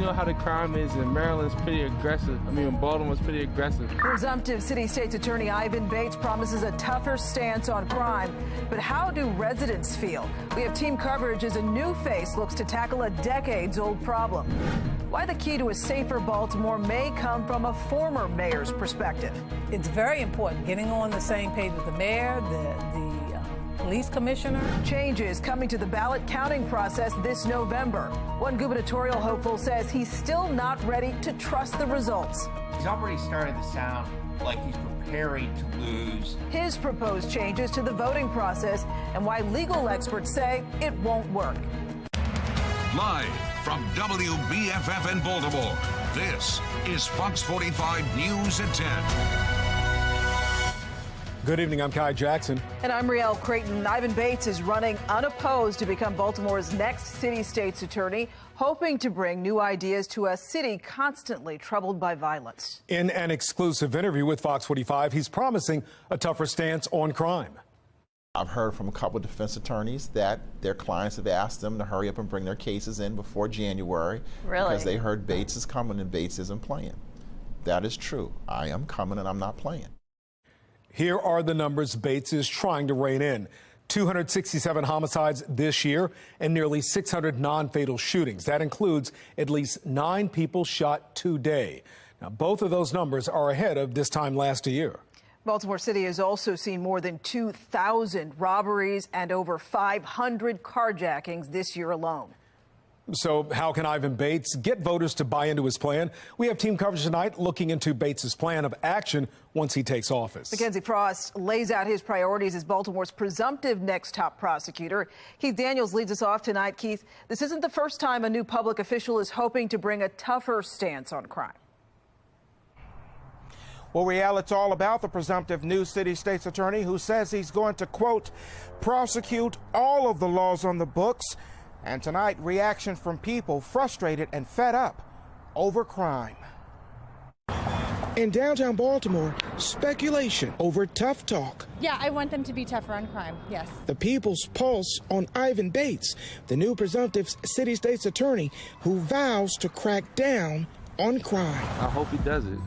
know how the crime is in Maryland's pretty aggressive. Baltimore's pretty aggressive. Presumptive City State's Attorney Ivan Bates promises a tougher stance on crime. But how do residents feel? We have team coverage as a new face looks to tackle a decades-old problem. Why the key to a safer Baltimore may come from a former mayor's perspective. It's very important getting on the same page with the mayor, the police commissioner. Changes coming to the ballot counting process this November. One gubernatorial hopeful says he's still not ready to trust the results. He's already started to sound like he's preparing to lose. His proposed changes to the voting process and why legal experts say it won't work. Live from WBFF in Baltimore, this is Fox 45 News at 10. Good evening, I'm Kai Jackson. And I'm Rielle Creighton. Ivan Bates is running unopposed to become Baltimore's next city state's attorney, hoping to bring new ideas to a city constantly troubled by violence. In an exclusive interview with Fox 45, he's promising a tougher stance on crime. I've heard from a couple of defense attorneys that their clients have asked them to hurry up and bring their cases in before January. Really? Because they heard Bates is coming and Bates isn't playing. That is true. I am coming and I'm not playing. Here are the numbers Bates is trying to rein in. 267 homicides this year and nearly 600 non-fatal shootings. That includes at least 9 people shot today. Now, both of those numbers are ahead of this time last year. Baltimore City has also seen more than 2,000 robberies and over 500 carjackings this year alone. So how can Ivan Bates get voters to buy into his plan? We have team coverage tonight looking into Bates' plan of action once he takes office. Mackenzie Frost lays out his priorities as Baltimore's presumptive next top prosecutor. Keith Daniels leads us off tonight. Keith, this isn't the first time a new public official is hoping to bring a tougher stance on crime. Well, Rielle, it's all about the presumptive new city state's attorney who says he's going to, quote, prosecute all of the laws on the books. And tonight, reaction from people frustrated and fed up over crime. In downtown Baltimore, speculation over tough talk. Yeah, I want them to be tougher on crime, yes. The People's Pulse on Ivan Bates, the new presumptive city state's attorney who vows to crack down on crime. I hope he does it.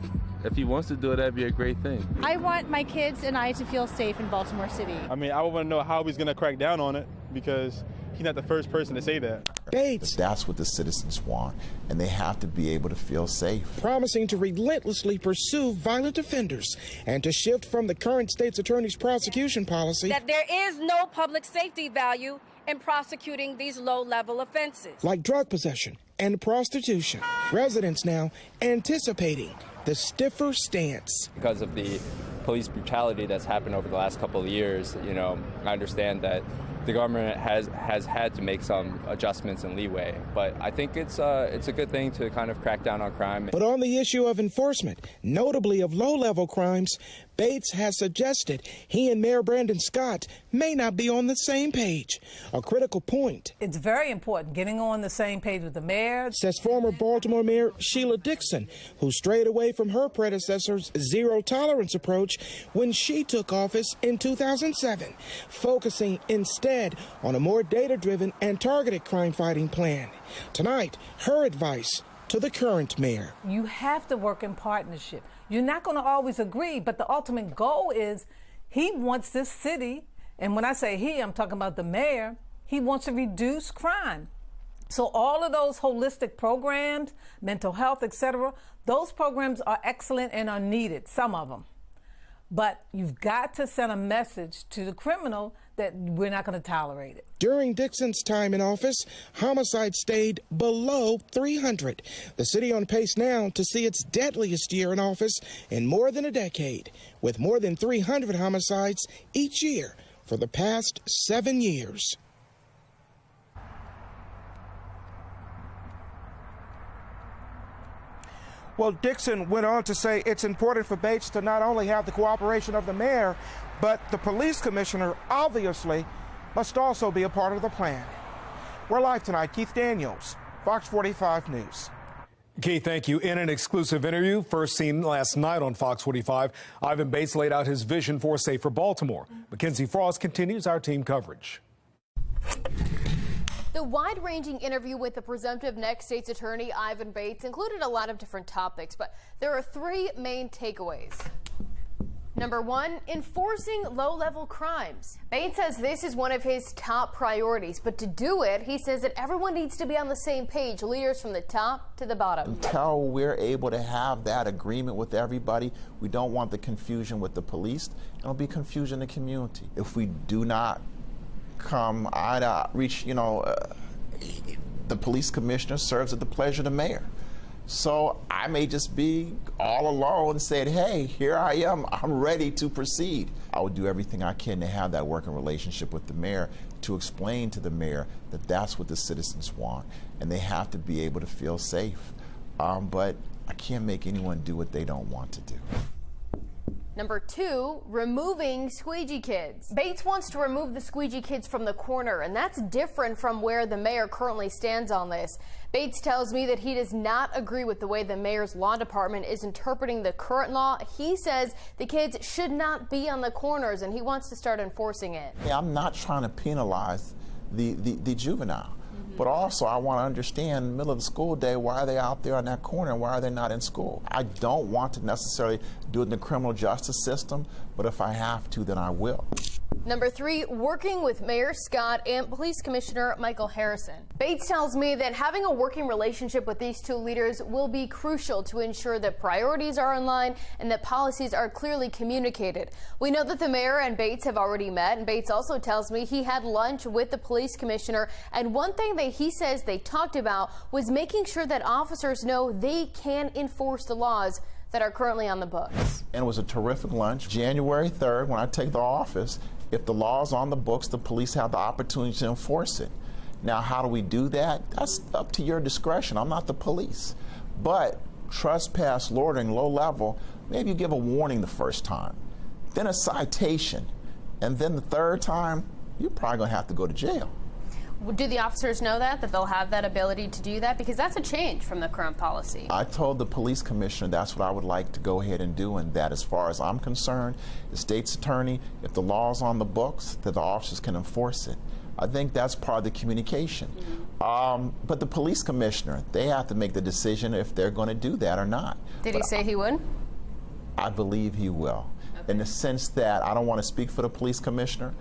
If he wants to do it, that'd be a great thing. I want my kids and I to feel safe in Baltimore City. I want to know how he's going to crack down on it because he's not the first person to say that. Bates. That's what the citizens want, and they have to be able to feel safe. Promising to relentlessly pursue violent offenders and to shift from the current state's attorney's prosecution policy. That there is no public safety value in prosecuting these low-level offenses. Like drug possession and prostitution. Residents now anticipating the stiffer stance. Because of the police brutality that's happened over the last couple of years, I understand that the government has had to make some adjustments and leeway, but I think it's a good thing to kind of crack down on crime. But on the issue of enforcement, notably of low-level crimes, Bates has suggested he and Mayor Brandon Scott may not be on the same page. A critical point. It's very important getting on the same page with the mayor, says former Baltimore Mayor Sheila Dixon, who strayed away from her predecessor's zero-tolerance approach when she took office in 2007, focusing instead on a more data-driven and targeted crime-fighting plan. Tonight, her advice to the current mayor. You have to work in partnership. You're not going to always agree, but the ultimate goal is he wants this city, and when I say he, I'm talking about the mayor, he wants to reduce crime. So all of those holistic programs, mental health, etc., those programs are excellent and are needed, some of them. But you've got to send a message to the criminal that we're not going to tolerate it. During Dixon's time in office, homicide stayed below 300. The city on pace now to see its deadliest year in office in more than a decade, with more than 300 homicides each year for the past 7 years. Well, Dixon went on to say it's important for Bates to not only have the cooperation of the mayor, but the police commissioner obviously must also be a part of the plan. We're live tonight. Keith Daniels, Fox 45 News. Keith, thank you. In an exclusive interview, first seen last night on Fox 45, Ivan Bates laid out his vision for a safer Baltimore. Mackenzie Frost continues our team coverage. The wide-ranging interview with the presumptive next state's attorney, Ivan Bates, included a lot of different topics, but there are three main takeaways. Number one, enforcing low-level crimes. Bates says this is one of his top priorities, but to do it, he says that everyone needs to be on the same page, leaders from the top to the bottom. Until we're able to have that agreement with everybody, we don't want the confusion with the police. It'll be confusion in the community. If we do not come reach, the police commissioner serves at the pleasure of the mayor. So I may just be all alone and said, hey, here I am, I'm ready to proceed. I would do everything I can to have that working relationship with the mayor, to explain to the mayor that that's what the citizens want, and they have to be able to feel safe. But I can't make anyone do what they don't want to do. Number two, removing squeegee kids. Bates wants to remove the squeegee kids from the corner, and that's different from where the mayor currently stands on this. Bates tells me that he does not agree with the way the mayor's law department is interpreting the current law. He says the kids should not be on the corners, and he wants to start enforcing it. Yeah, I'm not trying to penalize the juvenile. But also, I want to understand in the middle of the school day, why are they out there on that corner and why are they not in school? I don't want to necessarily do it in the criminal justice system, but if I have to, then I will. Number three, working with Mayor Scott and Police Commissioner Michael Harrison. Bates tells me that having a working relationship with these two leaders will be crucial to ensure that priorities are in line and that policies are clearly communicated. We know that the mayor and Bates have already met, and Bates also tells me he had lunch with the police commissioner, and one thing that he says they talked about was making sure that officers know they can enforce the laws that are currently on the books. And it was a terrific lunch. January 3rd, when I take the office, if the law's on the books, the police have the opportunity to enforce it. Now, how do we do that? That's up to your discretion. I'm not the police. But trespass, loitering, low level, maybe you give a warning the first time, then a citation, and then the third time, you're probably gonna have to go to jail. Do the officers know that they'll have that ability to do that? Because that's a change from the current policy. I told the police commissioner that's what I would like to go ahead and do, and that as far as I'm concerned, the state's attorney, if the law's on the books, that the officers can enforce it. I think that's part of the communication. But the police commissioner, they have to make the decision if they're going to do that or not. Did he say he would? I believe he will. Okay. In the sense that I don't want to speak for the police commissioner.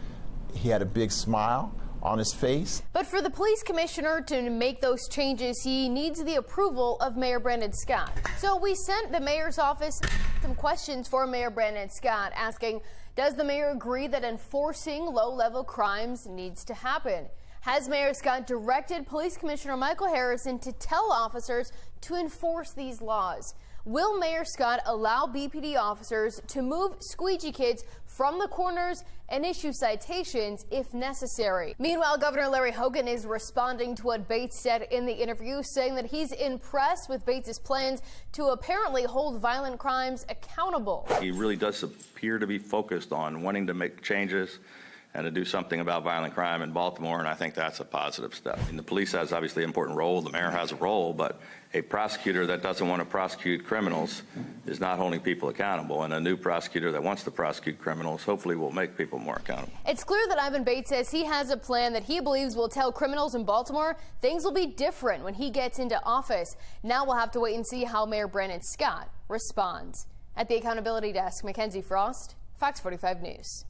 He had a big smile on his face. But for the police commissioner to make those changes, he needs the approval of Mayor Brandon Scott. So we sent the mayor's office some questions for Mayor Brandon Scott, asking, does the mayor agree that enforcing low-level crimes needs to happen? Has Mayor Scott directed Police Commissioner Michael Harrison to tell officers to enforce these laws? Will Mayor Scott allow BPD officers to move squeegee kids from the corners and issue citations if necessary? Meanwhile, Governor Larry Hogan is responding to what Bates said in the interview, saying that he's impressed with Bates's plans to apparently hold violent crimes accountable. He really does appear to be focused on wanting to make changes and to do something about violent crime in Baltimore, and I think that's a positive step. And the police has obviously an important role, the mayor has a role, but a prosecutor that doesn't want to prosecute criminals is not holding people accountable, and a new prosecutor that wants to prosecute criminals hopefully will make people more accountable. It's clear that Ivan Bates says he has a plan that he believes will tell criminals in Baltimore things will be different when he gets into office. Now we'll have to wait and see how Mayor Brandon Scott responds. At the Accountability Desk, Mackenzie Frost, Fox 45 News.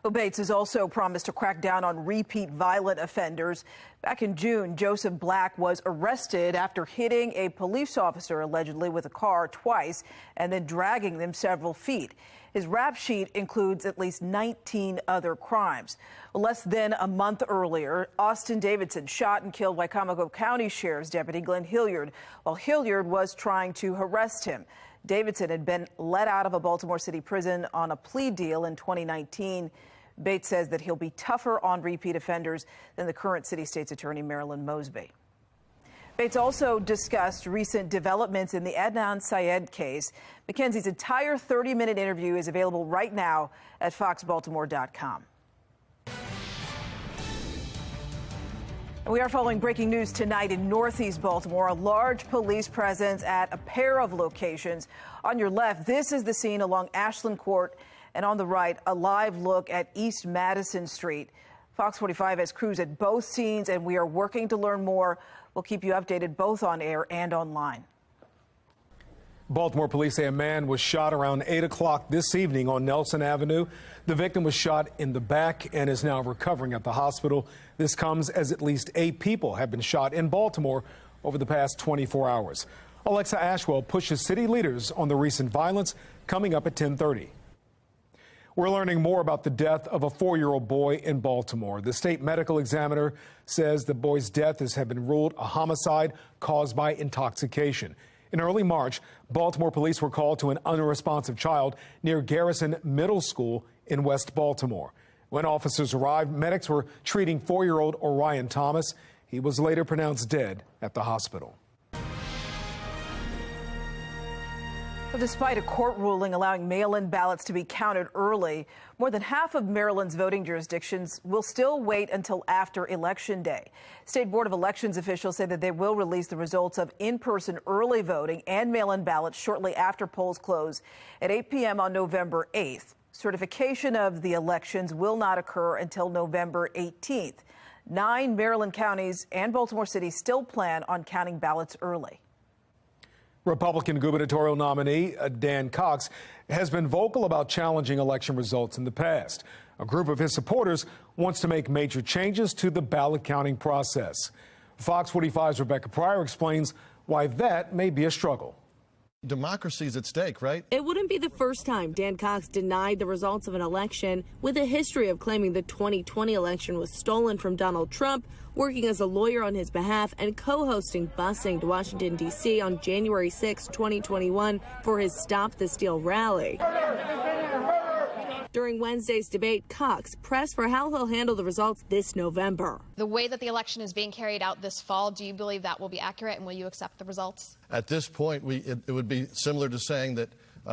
Well, Bates has also promised to crack down on repeat violent offenders. Back in June, Joseph Black was arrested after hitting a police officer allegedly with a car twice and then dragging them several feet. His rap sheet includes at least 19 other crimes. Less than a month earlier, Austin Davidson shot and killed Wicomico County Sheriff's Deputy Glenn Hilliard while Hilliard was trying to arrest him. Davidson had been let out of a Baltimore City prison on a plea deal in 2019. Bates says that he'll be tougher on repeat offenders than the current city state's attorney, Marilyn Mosby. Bates also discussed recent developments in the Adnan Syed case. Mackenzie's entire 30-minute interview is available right now at foxbaltimore.com. We are following breaking news tonight in Northeast Baltimore. A large police presence at a pair of locations. On your left, this is the scene along Ashland Court, and on the right, a live look at East Madison Street. Fox 45 has crews at both scenes, and we are working to learn more. We'll keep you updated both on air and online. Baltimore police say a man was shot around 8 o'clock this evening on Nelson Avenue. The victim was shot in the back and is now recovering at the hospital. This comes as at least 8 people have been shot in Baltimore over the past 24 hours. Alexa Ashwell pushes city leaders on the recent violence, coming up at 10:30. We're learning more about the death of a 4-year-old boy in Baltimore. The state medical examiner says the boy's death has been ruled a homicide caused by intoxication. In early March, Baltimore police were called to an unresponsive child near Garrison Middle School in West Baltimore. When officers arrived, medics were treating 4-year-old Orion Thomas. He was later pronounced dead at the hospital. Well, despite a court ruling allowing mail-in ballots to be counted early, more than half of Maryland's voting jurisdictions will still wait until after Election Day. State Board of Elections officials say that they will release the results of in-person early voting and mail-in ballots shortly after polls close at 8 p.m. on November 8th. Certification of the elections will not occur until November 18th. 9 Maryland counties and Baltimore City still plan on counting ballots early. Republican gubernatorial nominee Dan Cox has been vocal about challenging election results in the past. A group of his supporters wants to make major changes to the ballot counting process. Fox 45's Rebecca Pryor explains why that may be a struggle. Democracy's at stake, right? It wouldn't be the first time Dan Cox denied the results of an election, with a history of claiming the 2020 election was stolen from Donald Trump, working as a lawyer on his behalf and co-hosting busing to Washington, D.C. on January 6, 2021 for his Stop the Steal rally. During Wednesday's debate, Cox pressed for how he'll handle the results this November. The way that the election is being carried out this fall, do you believe that will be accurate, and will you accept the results? At this point, it would be similar to saying that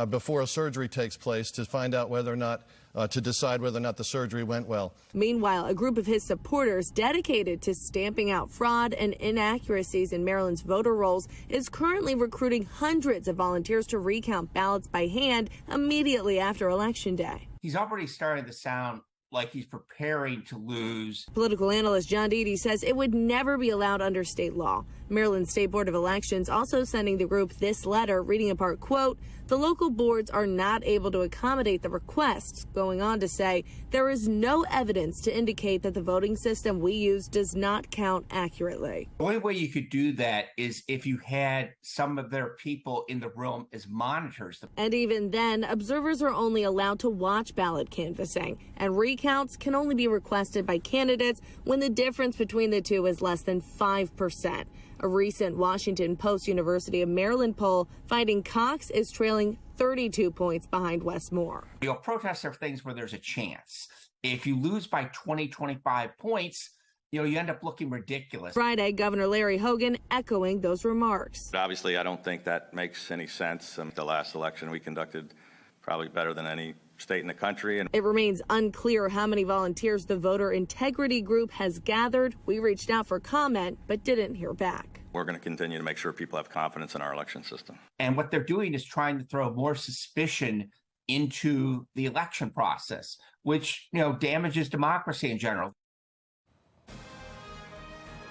before a surgery takes place to find out whether or not, to decide whether or not the surgery went well. Meanwhile, a group of his supporters dedicated to stamping out fraud and inaccuracies in Maryland's voter rolls is currently recruiting hundreds of volunteers to recount ballots by hand immediately after Election Day. He's already starting to sound like he's preparing to lose. Political analyst John Deedy says it would never be allowed under state law. Maryland State Board of Elections also sending the group this letter, reading apart, quote, the local boards are not able to accommodate the requests, going on to say there is no evidence to indicate that the voting system we use does not count accurately. The only way you could do that is if you had some of their people in the room as monitors. And even then, observers are only allowed to watch ballot canvassing, and recounts can only be requested by candidates when the difference between the two is less than 5%. A recent Washington Post University of Maryland poll finding Cox is trailing 32 points behind Westmore. Protests are things where there's a chance. If you lose by 20, 25 points, you end up looking ridiculous. Friday, Governor Larry Hogan echoing those remarks. Obviously, I don't think that makes any sense. The last election we conducted probably better than any state in the country. It remains unclear how many volunteers the voter integrity group has gathered. We reached out for comment, but didn't hear back. We're going to continue to make sure people have confidence in our election system. And what they're doing is trying to throw more suspicion into the election process, which, damages democracy in general.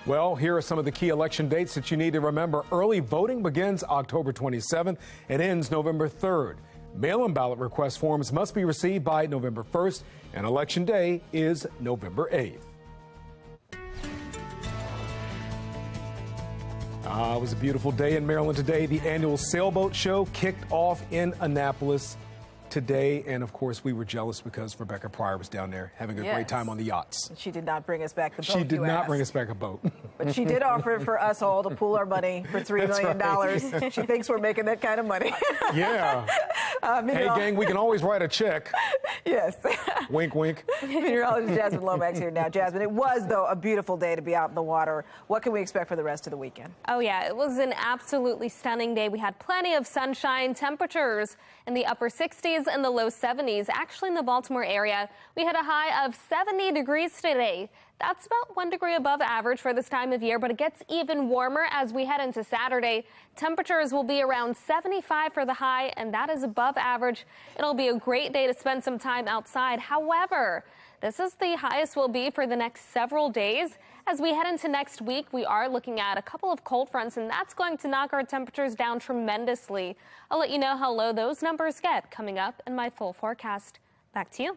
Well, here are some of the key election dates that you need to remember. Early voting begins October 27th and ends November 3rd. Mail-in ballot request forms must be received by November 1st, and Election Day is November 8th. It was a beautiful day in Maryland today. The annual sailboat show kicked off in Annapolis today, and of course we were jealous because Rebecca Pryor was down there having a great time on the yachts. She did not bring us back the boat. She did not bring us back a boat. But she did offer for us all to pool our money for $3 million. Right. She thinks we're making that kind of money. Yeah. Hey, gang, we can always write a check. Yes. Wink, wink. Meteorologist Jasmine Lomax here now. Jasmine, it was, though, a beautiful day to be out in the water. What can we expect for the rest of the weekend? Oh, yeah, it was an absolutely stunning day. We had plenty of sunshine, temperatures in the upper 60s and the low 70s. Actually, in the Baltimore area, we had a high of 70 degrees today. That's about 1 degree above average for this time of year, but it gets even warmer as we head into Saturday. Temperatures will be around 75 for the high, and that is above average. It'll be a great day to spend some time outside. However, this is the highest we'll be for the next several days. As we head into next week, we are looking at a couple of cold fronts, and that's going to knock our temperatures down tremendously. I'll let you know how low those numbers get coming up in my full forecast. Back to you.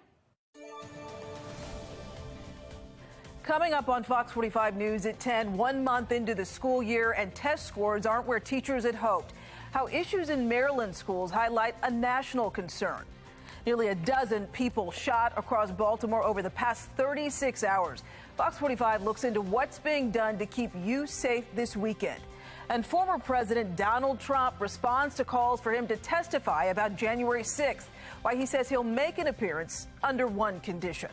Coming up on Fox 45 News at 10, 1 month into the school year and test scores aren't where teachers had hoped. How issues in Maryland schools highlight a national concern. Nearly a dozen people shot across Baltimore over the past 36 hours. Fox 45 looks into what's being done to keep you safe this weekend. And former President Donald Trump responds to calls for him to testify about January 6th, why he says he'll make an appearance under one condition.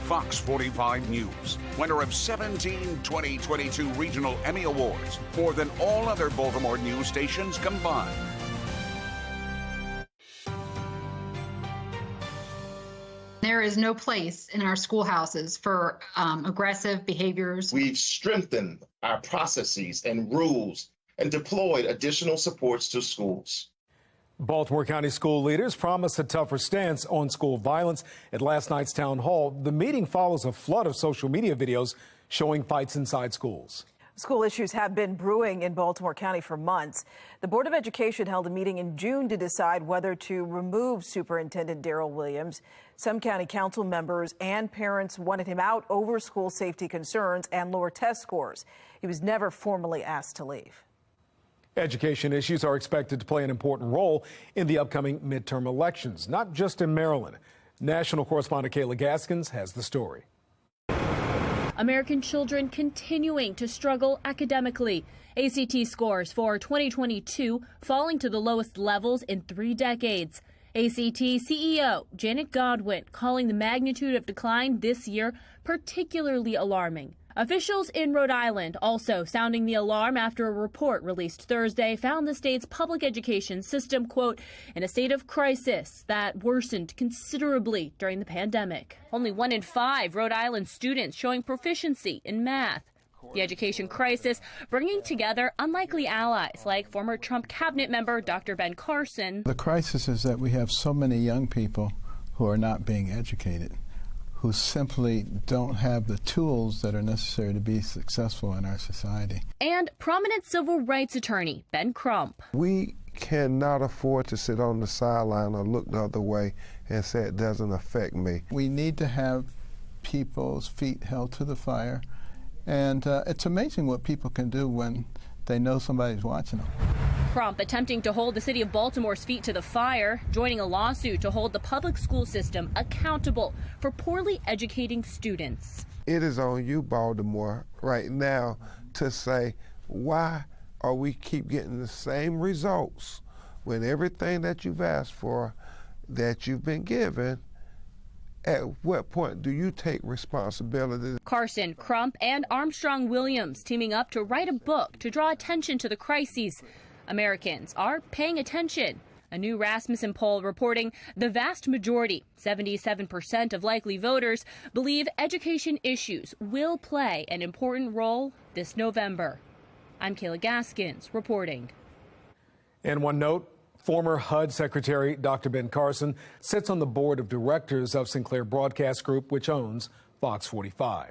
Fox 45 News, winner of 17 2022 Regional Emmy Awards, more than all other Baltimore news stations combined. There is no place in our schoolhouses for aggressive behaviors. We've strengthened our processes and rules and deployed additional supports to schools. Baltimore County school leaders promised a tougher stance on school violence at last night's town hall. The meeting follows a flood of social media videos showing fights inside schools. School issues have been brewing in Baltimore County for months. The Board of Education held a meeting in June to decide whether to remove Superintendent Darrell Williams. Some county council members and parents wanted him out over school safety concerns and lower test scores. He was never formally asked to leave. Education issues are expected to play an important role in the upcoming midterm elections, not just in Maryland. National correspondent Kayla Gaskins has the story. American children continuing to struggle academically. ACT scores for 2022 falling to the lowest levels in 3 decades. ACT CEO Janet Godwin calling the magnitude of decline this year particularly alarming. Officials in Rhode Island also sounding the alarm after a report released Thursday found the state's public education system, quote, in a state of crisis that worsened considerably during the pandemic. Only 1 in 5 Rhode Island students showing proficiency in math. The education crisis bringing together unlikely allies like former Trump cabinet member Dr. Ben Carson. The crisis is that we have so many young people who are not being educated, who simply don't have the tools that are necessary to be successful in our society. And prominent civil rights attorney Ben Crump. We cannot afford to sit on the sideline or look the other way and say it doesn't affect me. We need to have people's feet held to the fire, and it's amazing what people can do when they know somebody's watching them. Crump attempting to hold the city of Baltimore's feet to the fire, joining a lawsuit to hold the public school system accountable for poorly educating students. It is on you, Baltimore, right now to say, why are we keep getting the same results when everything that you've asked for, that you've been given? At what point do you take responsibility? Carson, Crump, and Armstrong Williams teaming up to write a book to draw attention to the crises. Americans are paying attention. A new Rasmussen poll reporting the vast majority, 77% of likely voters, believe education issues will play an important role this November. I'm Kayla Gaskins reporting. And one note, former HUD Secretary Dr. Ben Carson sits on the board of directors of Sinclair Broadcast Group, which owns FOX45.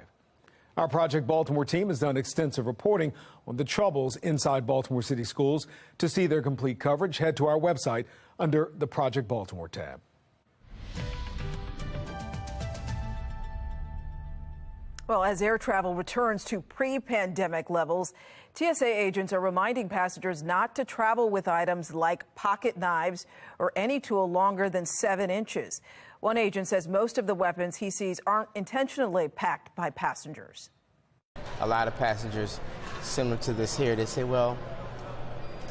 Our Project Baltimore team has done extensive reporting on the troubles inside Baltimore City schools. To see their complete coverage, head to our website under the Project Baltimore tab. Well, as air travel returns to pre-pandemic levels, TSA agents are reminding passengers not to travel with items like pocket knives or any tool longer than 7 inches. One agent says most of the weapons he sees aren't intentionally packed by passengers. A lot of passengers, similar to this here, they say, well,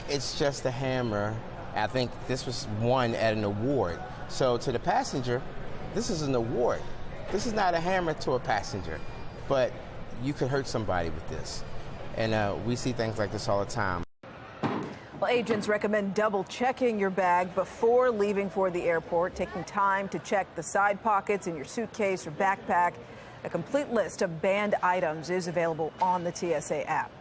it's just a hammer. I think this was won at an award. So to the passenger, this is an award. This is not a hammer to a passenger, but you could hurt somebody with this. And we see things like this all the time. Well, agents recommend double checking your bag before leaving for the airport, taking time to check the side pockets in your suitcase or backpack. A complete list of banned items is available on the TSA app.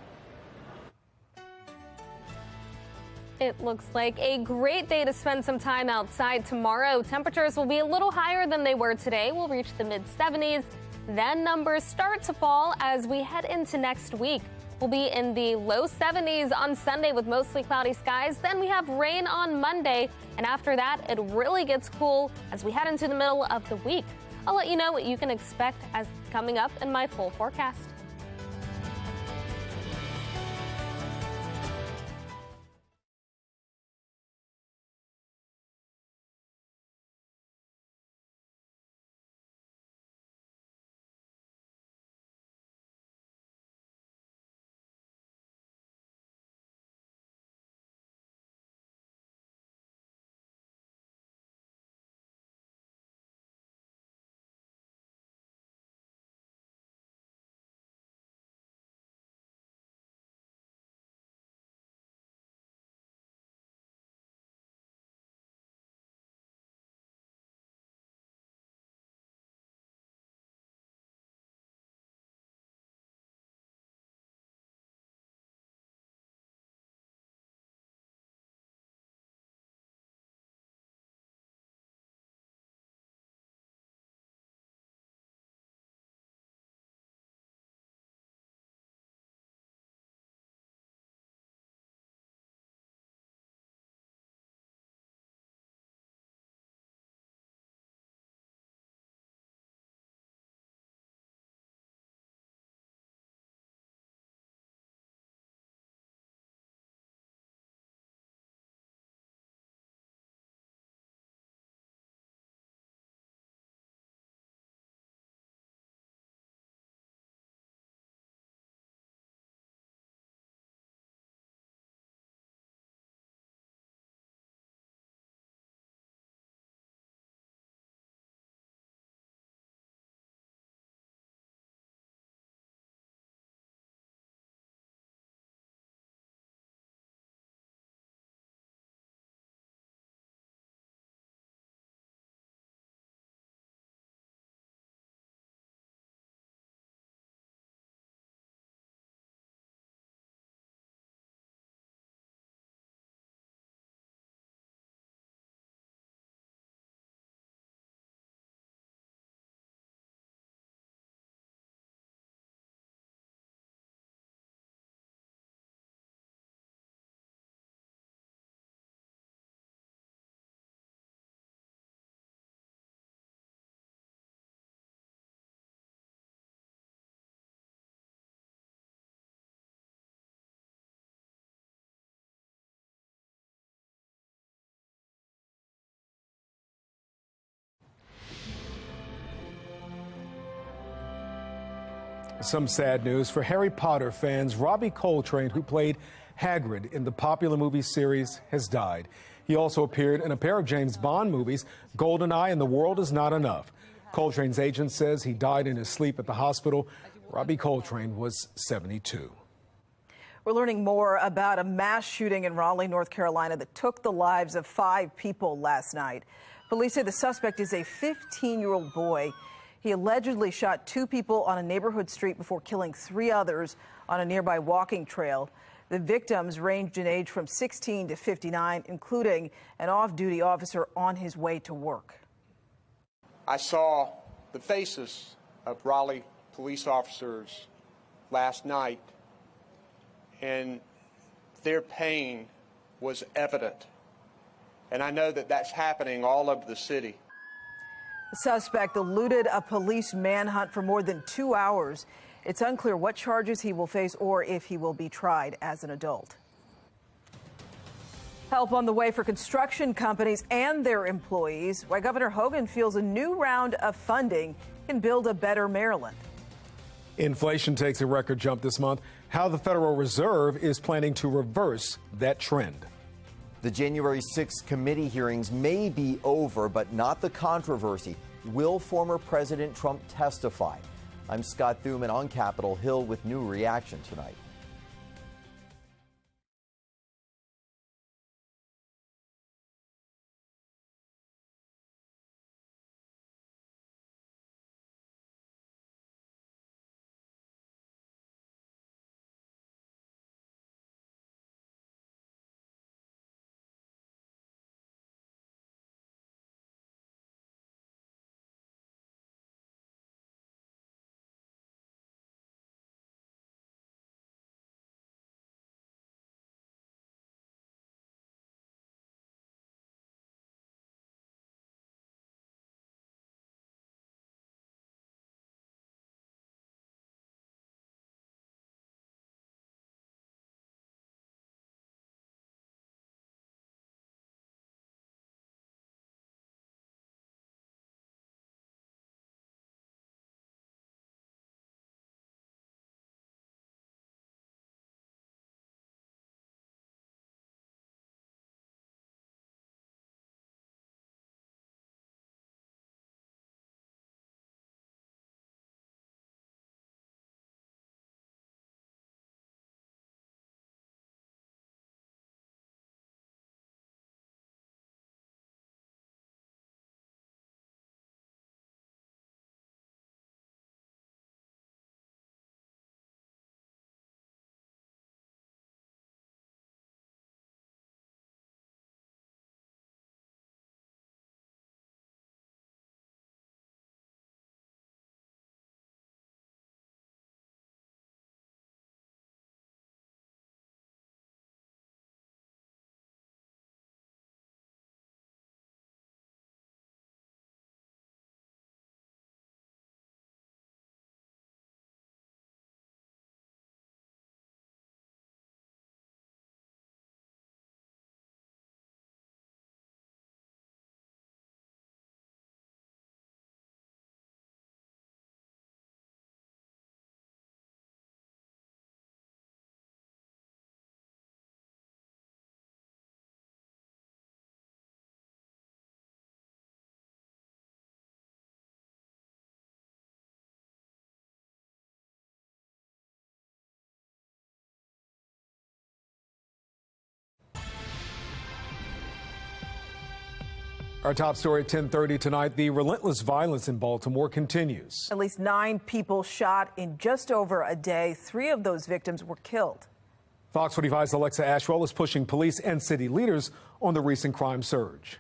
It looks like a great day to spend some time outside tomorrow. Temperatures will be a little higher than they were today. We'll reach the mid-70s. Then numbers start to fall as we head into next week. We'll be in the low 70s on Sunday with mostly cloudy skies. Then we have rain on Monday. And after that, it really gets cool as we head into the middle of the week. I'll let you know what you can expect as coming up in my full forecast. Some sad news for Harry Potter fans. Robbie Coltrane, who played Hagrid in the popular movie series, has died. He also appeared in a pair of James Bond movies, GoldenEye and The World Is Not Enough. Coltrane's agent says he died in his sleep at the hospital. Robbie Coltrane was 72. We're learning more about a mass shooting in Raleigh, North Carolina that took the lives of 5 people last night. Police say the suspect is a 15-year-old boy. He allegedly shot 2 people on a neighborhood street before killing 3 others on a nearby walking trail. The victims ranged in age from 16 to 59, including an off-duty officer on his way to work. I saw the faces of Raleigh police officers last night, and their pain was evident. And I know that that's happening all over the city. The suspect eluded a police manhunt for more than 2 hours. It's unclear what charges he will face or if he will be tried as an adult. Help on the way for construction companies and their employees. Why Governor Hogan feels a new round of funding can build a better Maryland. Inflation takes a record jump this month. How the Federal Reserve is planning to reverse that trend. The January 6th committee hearings may be over, but not the controversy. Will former President Trump testify? I'm Scott Thuman on Capitol Hill with new reaction tonight. Our top story at 10:30 tonight, the relentless violence in Baltimore continues. At least 9 people shot in just over a day. 3 of those victims were killed. Fox 45's Alexa Ashwell is pushing police and city leaders on the recent crime surge.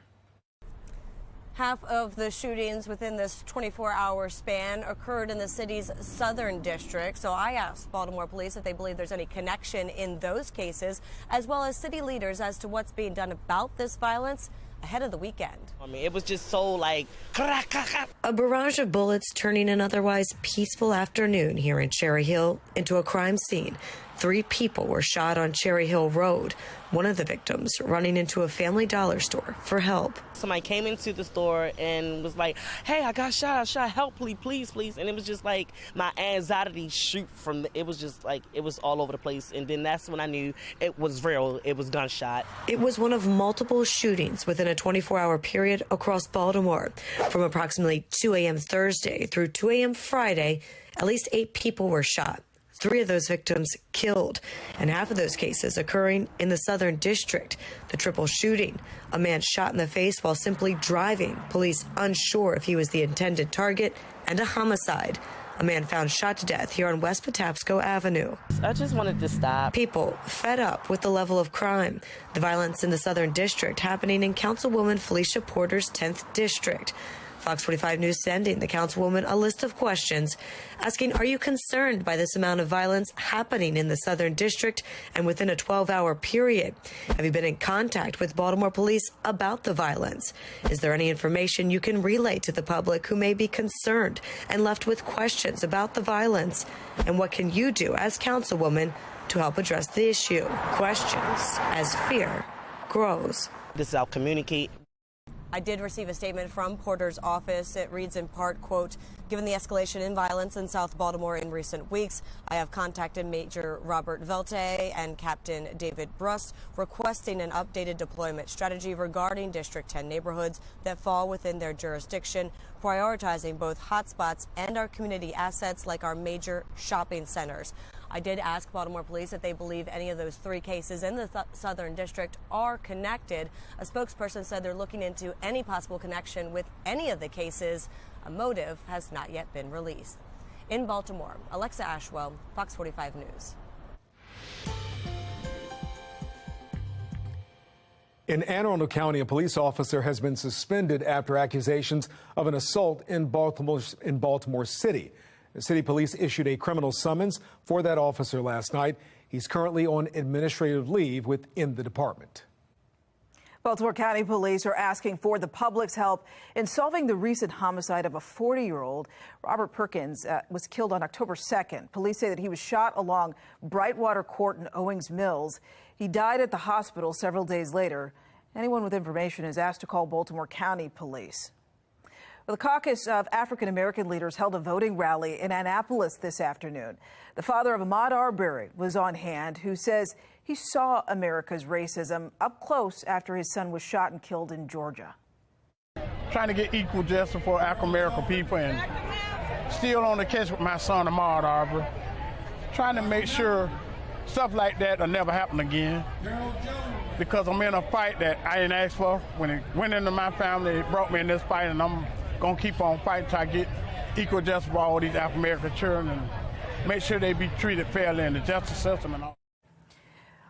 Half of the shootings within this 24-hour span occurred in the city's southern district. So I asked Baltimore police if they believe there's any connection in those cases, as well as city leaders as to what's being done about this violence ahead of the weekend. I mean, it was just so like... A barrage of bullets turning an otherwise peaceful afternoon here in Cherry Hill into a crime scene. 3 people were shot on Cherry Hill Road, one of the victims running into a Family Dollar store for help. somebody came into the store and was like, hey, I got shot, help, please. And it was just like my anxiety shoot from, it was just like, it was all over the place. And then that's when I knew it was real, it was gunshot. It was one of multiple shootings within a 24-hour period across Baltimore. From approximately 2 a.m. Thursday through 2 a.m. Friday, at least 8 people were shot. 3 of those victims killed, and half of those cases occurring in the Southern District. The triple shooting, a man shot in the face while simply driving, police unsure if he was the intended target, and a homicide, a man found shot to death here on West Patapsco Avenue. I just wanted to stop. People fed up with the level of crime, the violence in the Southern District happening in Councilwoman Felicia Porter's 10th District. Fox 45 News sending the councilwoman a list of questions asking, are you concerned by this amount of violence happening in the Southern District and within a 12-hour period? Have you been in contact with Baltimore police about the violence? Is there any information you can relay to the public who may be concerned and left with questions about the violence? And what can you do as councilwoman to help address the issue? Questions as fear grows. This is how communicate. I did receive a statement from Porter's office. It reads in part, quote, given the escalation in violence in South Baltimore in recent weeks, I have contacted Major Robert Velte and Captain David Brust requesting an updated deployment strategy regarding District 10 neighborhoods that fall within their jurisdiction, prioritizing both hotspots and our community assets like our major shopping centers. I did ask Baltimore police if they believe any of those 3 cases in the Southern District are connected. A spokesperson said they're looking into any possible connection with any of the cases. A motive has not yet been released. In Baltimore, Alexa Ashwell, Fox 45 News. In Anne Arundel County, a police officer has been suspended after accusations of an assault in Baltimore City. The city police issued a criminal summons for that officer last night. He's currently on administrative leave within the department. Baltimore County Police are asking for the public's help in solving the recent homicide of a 40-year-old. Robert Perkins was killed on October 2nd. Police say that he was shot along Brightwater Court in Owings Mills. He died at the hospital several days later. Anyone with information is asked to call Baltimore County Police. The caucus of African-American leaders held a voting rally in Annapolis this afternoon. The father of Ahmaud Arbery was on hand, who says he saw America's racism up close after his son was shot and killed in Georgia. Trying to get equal justice for African-American people and still on the case with my son Ahmaud Arbery. Trying to make sure stuff like that will never happen again. Because I'm in a fight that I didn't ask for. When it went into my family, it brought me in this fight, and I'm going to keep on fighting till I get equal justice for all these African-American children and make sure they be treated fairly in the justice system and all.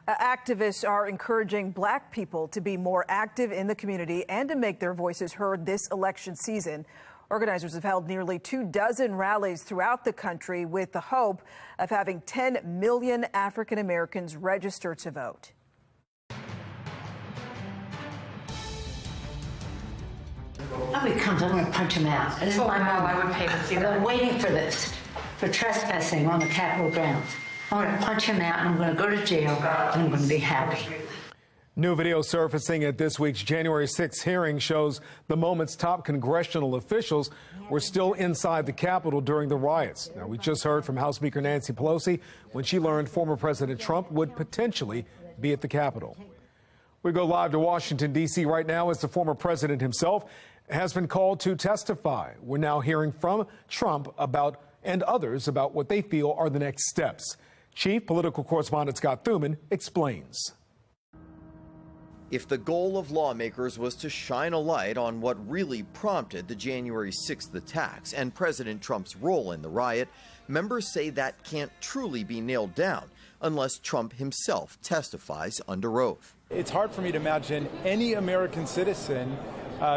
Activists are encouraging black people to be more active in the community and to make their voices heard this election season. Organizers have held nearly 24 rallies throughout the country with the hope of having 10 million African Americans register to vote. Nobody comes, I'm going to punch him out. This is my mom. I would pay to see that. I'm waiting for this, for trespassing on the Capitol grounds. I'm going to punch him out, and I'm going to go to jail, and I'm going to be happy. New video surfacing at this week's January 6th hearing shows the moment's top congressional officials were still inside the Capitol during the riots. Now, we just heard from House Speaker Nancy Pelosi when she learned former President Trump would potentially be at the Capitol. We go live to Washington, D.C. right now as the former president himself has been called to testify. We're now hearing from Trump and others about what they feel are the next steps. Chief Political Correspondent Scott Thuman explains. If the goal of lawmakers was to shine a light on what really prompted the January 6th attacks and President Trump's role in the riot, members say that can't truly be nailed down unless Trump himself testifies under oath. It's hard for me to imagine any American citizen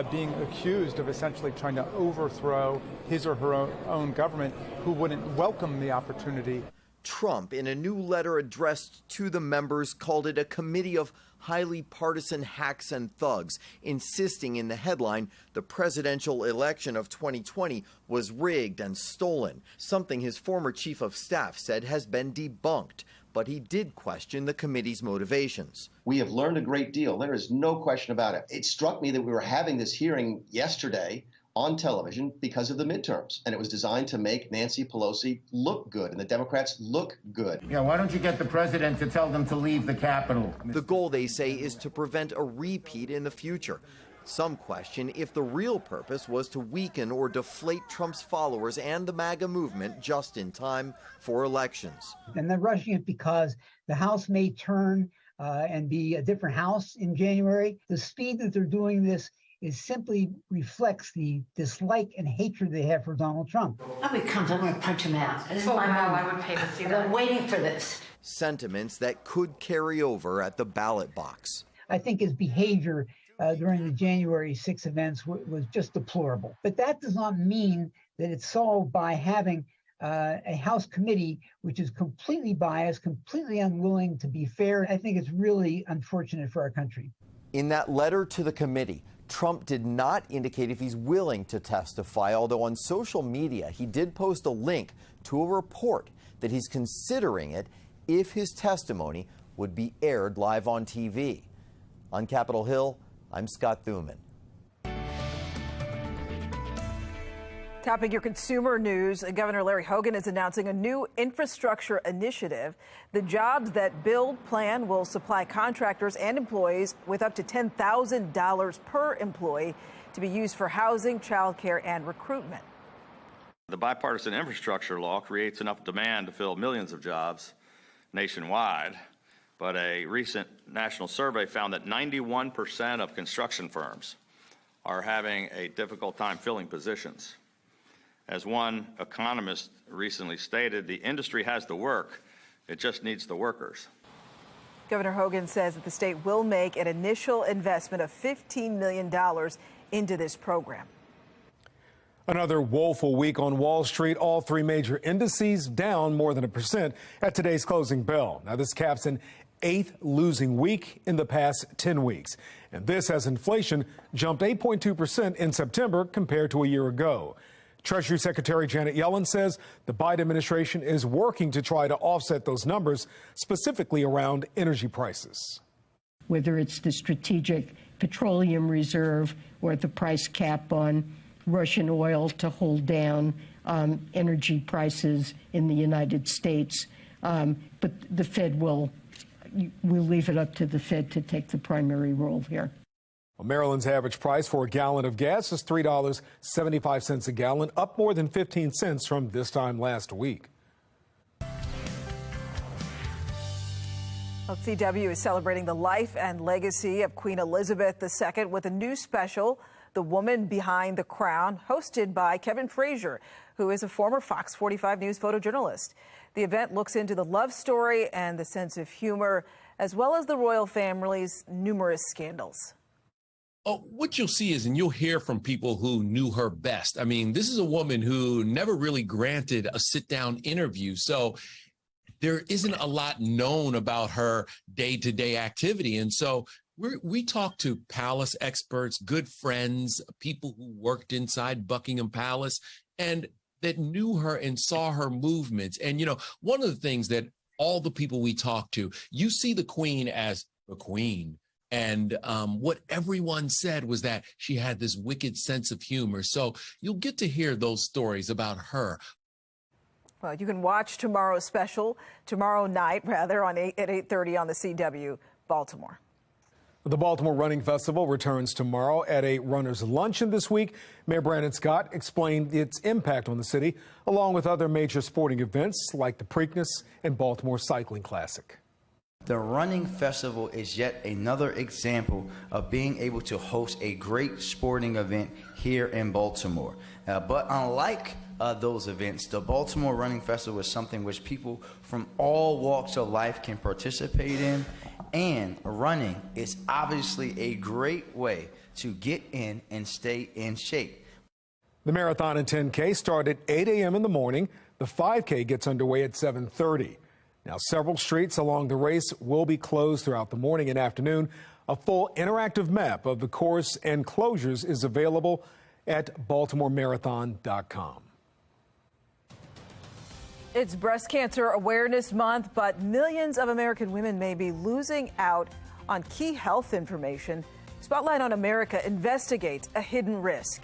being accused of essentially trying to overthrow his or her own government who wouldn't welcome the opportunity. Trump, in a new letter addressed to the members, called it a committee of highly partisan hacks and thugs, insisting in the headline the presidential election of 2020 was rigged and stolen, something his former chief of staff said has been debunked. but he did question the committee's motivations. We have learned a great deal. There is no question about it. It struck me that we were having this hearing yesterday on television because of the midterms, and it was designed to make Nancy Pelosi look good and the Democrats look good. Yeah, why don't you get the president to tell them to leave the Capitol? The goal, they say, is to prevent a repeat in the future. Some question if the real purpose was to weaken or deflate Trump's followers and the MAGA movement just in time for elections. And they're rushing it because the House may turn and be a different House in January. The speed that they're doing this is simply reflects the dislike and hatred they have for Donald Trump. When he comes, I'm going to punch him out. This is my mom. I would pay to see that. I'm waiting for this. Sentiments that could carry over at the ballot box. I think his behavior during the January 6 events was just deplorable. But that does not mean that it's solved by having a House committee which is completely biased, completely unwilling to be fair. I think it's really unfortunate for our country. In that letter to the committee, Trump did not indicate if he's willing to testify, although on social media he did post a link to a report that he's considering it if his testimony would be aired live on TV. On Capitol Hill, I'm Scott Thuman. Topping your consumer news, Governor Larry Hogan is announcing a new infrastructure initiative. The Jobs That Build plan will supply contractors and employees with up to $10,000 per employee to be used for housing, childcare, and recruitment. The bipartisan infrastructure law creates enough demand to fill millions of jobs nationwide. But a recent national survey found that 91% of construction firms are having a difficult time filling positions. As one economist recently stated, the industry has the work, it just needs the workers. Governor Hogan says that the state will make an initial investment of $15 million into this program. Another woeful week on Wall Street. All three major indices down more than 1% at today's closing bell. Now, this caps an 8th losing week in the past 10 weeks. And this as inflation jumped 8.2% in September compared to a year ago. Treasury Secretary Janet Yellen says the Biden administration is working to try to offset those numbers, specifically around energy prices. Whether it's the strategic petroleum reserve or the price cap on Russian oil to hold down energy prices in the United States. But the Fed we'll leave it up to the Fed to take the primary role here. Well, Maryland's average price for a gallon of gas is $3.75 a gallon, up more than 15 cents from this time last week. Well, CW is celebrating the life and legacy of Queen Elizabeth II with a new special, The Woman Behind the Crown, hosted by Kevin Frazier, who is a former Fox 45 News photojournalist. The event looks into the love story and the sense of humor, as well as the royal family's numerous scandals. Oh, what you'll see is, and you'll hear from people who knew her best. I mean, this is a woman who never really granted a sit-down interview. So there isn't a lot known about her day-to-day activity. And so we talked to palace experts, good friends, people who worked inside Buckingham Palace and that knew her and saw her movements. And, you know, one of the things that all the people we talked to, you see the Queen as the Queen. And what everyone said was that she had this wicked sense of humor. So you'll get to hear those stories about her. Well, you can watch tomorrow night, at 8:30 on the CW, Baltimore. The Baltimore Running Festival returns tomorrow at a runner's luncheon this week. Mayor Brandon Scott explained its impact on the city, along with other major sporting events like the Preakness and Baltimore Cycling Classic. The Running Festival is yet another example of being able to host a great sporting event here in Baltimore. But unlike those events, the Baltimore Running Festival is something which people from all walks of life can participate in, and running is obviously a great way to get in and stay in shape. The marathon and 10K start at 8 a.m. in the morning. The 5K gets underway at 7:30. Now, several streets along the race will be closed throughout the morning and afternoon. A full interactive map of the course and closures is available at BaltimoreMarathon.com. It's Breast Cancer Awareness Month, but millions of American women may be losing out on key health information. Spotlight on America investigates a hidden risk.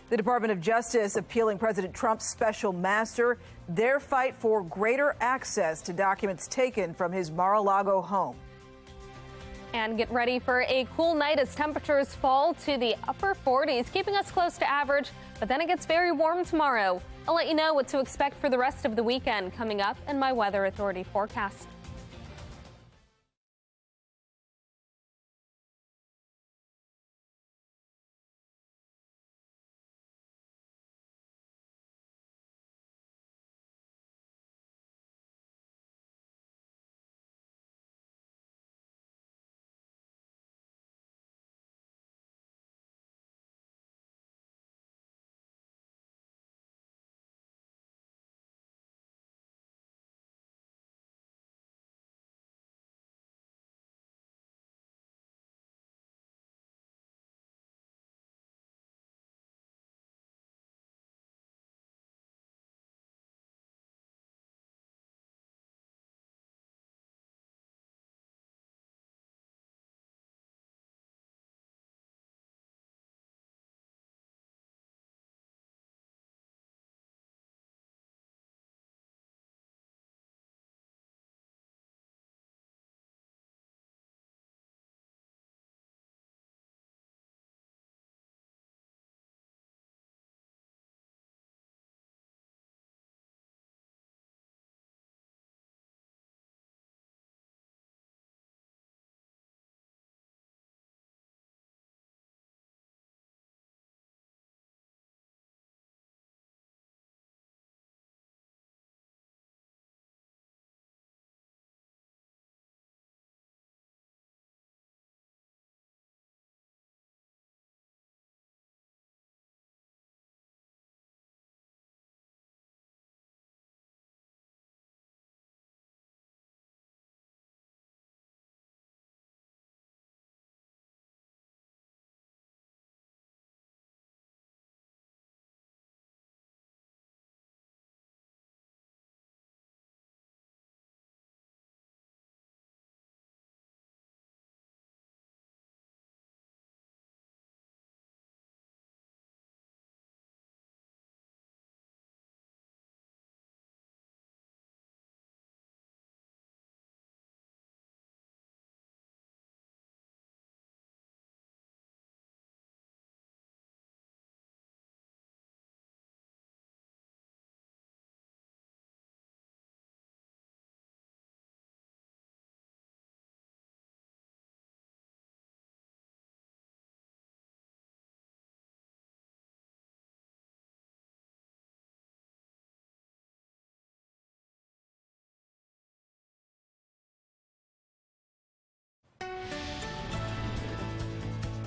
The Department of Justice appealing President Trump's special master, their fight for greater access to documents taken from his Mar-a-Lago home. And get ready for a cool night as temperatures fall to the upper 40s, keeping us close to average, but then it gets very warm tomorrow. I'll let you know what to expect for the rest of the weekend coming up in my Weather Authority forecast.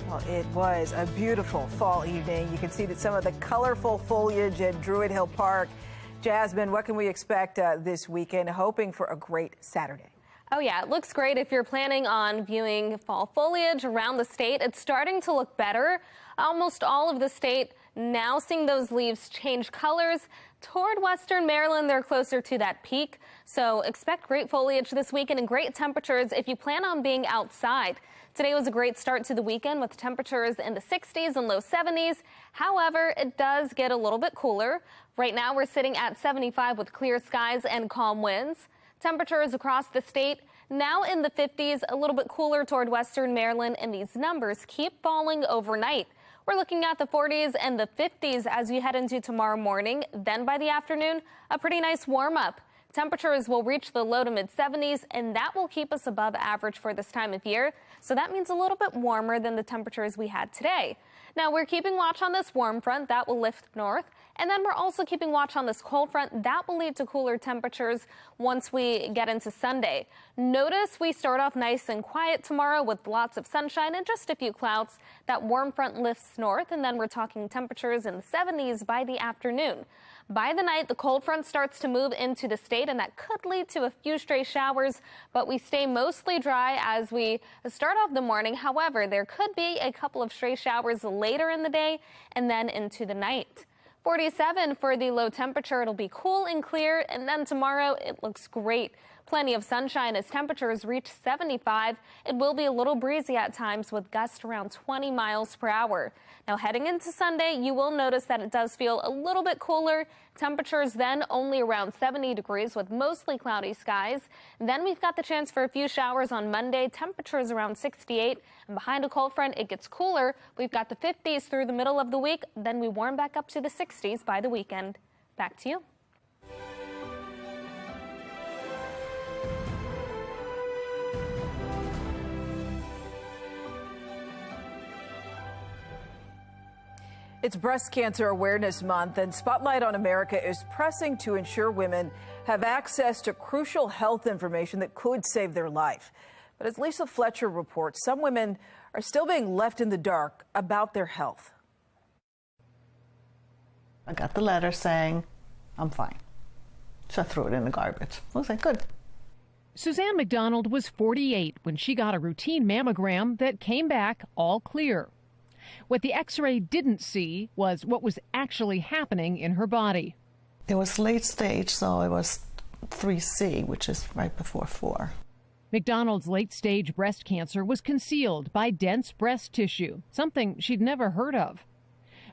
Well, it was a beautiful fall evening. You can see that some of the colorful foliage at Druid Hill Park. Jasmine, what can we expect this weekend? Hoping for a great Saturday. Oh, yeah, it looks great if you're planning on viewing fall foliage around the state. It's starting to look better. Almost all of the state now seeing those leaves change colors. Toward western Maryland, they're closer to that peak. So expect great foliage this weekend and great temperatures if you plan on being outside. Today was a great start to the weekend with temperatures in the 60s and low 70s. However, it does get a little bit cooler. Right now, we're sitting at 75 with clear skies and calm winds. Temperatures across the state now in the 50s, a little bit cooler toward western Maryland, and these numbers keep falling overnight. We're looking at the 40s and the 50s as we head into tomorrow morning. Then by the afternoon, a pretty nice warm up. Temperatures will reach the low to mid 70s, and that will keep us above average for this time of year. So that means a little bit warmer than the temperatures we had today. Now, we're keeping watch on this warm front that will lift north. And then we're also keeping watch on this cold front that will lead to cooler temperatures once we get into Sunday. Notice we start off nice and quiet tomorrow with lots of sunshine and just a few clouds. That warm front lifts north, and then we're talking temperatures in the 70s by the afternoon. By the night, the cold front starts to move into the state, and that could lead to a few stray showers, but we stay mostly dry as we start off the morning. However, there could be a couple of stray showers later in the day and then into the night. 47 for the low temperature. It'll be cool and clear, and then tomorrow it looks great. Plenty of sunshine as temperatures reach 75. It will be a little breezy at times with gusts around 20 miles per hour. Now heading into Sunday, you will notice that it does feel a little bit cooler. Temperatures then only around 70 degrees with mostly cloudy skies. Then we've got the chance for a few showers on Monday. Temperatures around 68. And behind a cold front, it gets cooler. We've got the 50s through the middle of the week. Then we warm back up to the 60s by the weekend. Back to you. It's Breast Cancer Awareness Month, and Spotlight on America is pressing to ensure women have access to crucial health information that could save their life. But as Lisa Fletcher reports, some women are still being left in the dark about their health. I got the letter saying, I'm fine. So I threw it in the garbage. I was like, good. Suzanne McDonald was 48 when she got a routine mammogram that came back all clear. What the x-ray didn't see was what was actually happening in her body. It was late stage, so it was 3C, which is right before 4. McDonald's late-stage breast cancer was concealed by dense breast tissue, something she'd never heard of.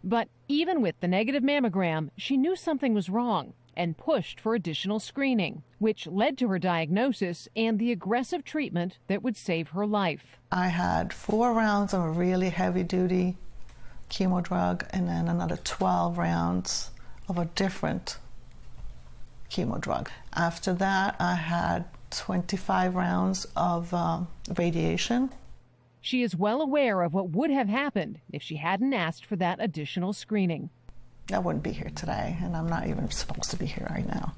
But even with the negative mammogram, she knew something was wrong and pushed for additional screening, which led to her diagnosis and the aggressive treatment that would save her life. I had 4 rounds of a really heavy-duty chemo drug and then another 12 rounds of a different chemo drug. After that, I had 25 rounds of radiation. She is well aware of what would have happened if she hadn't asked for that additional screening. I wouldn't be here today, and I'm not even supposed to be here right now.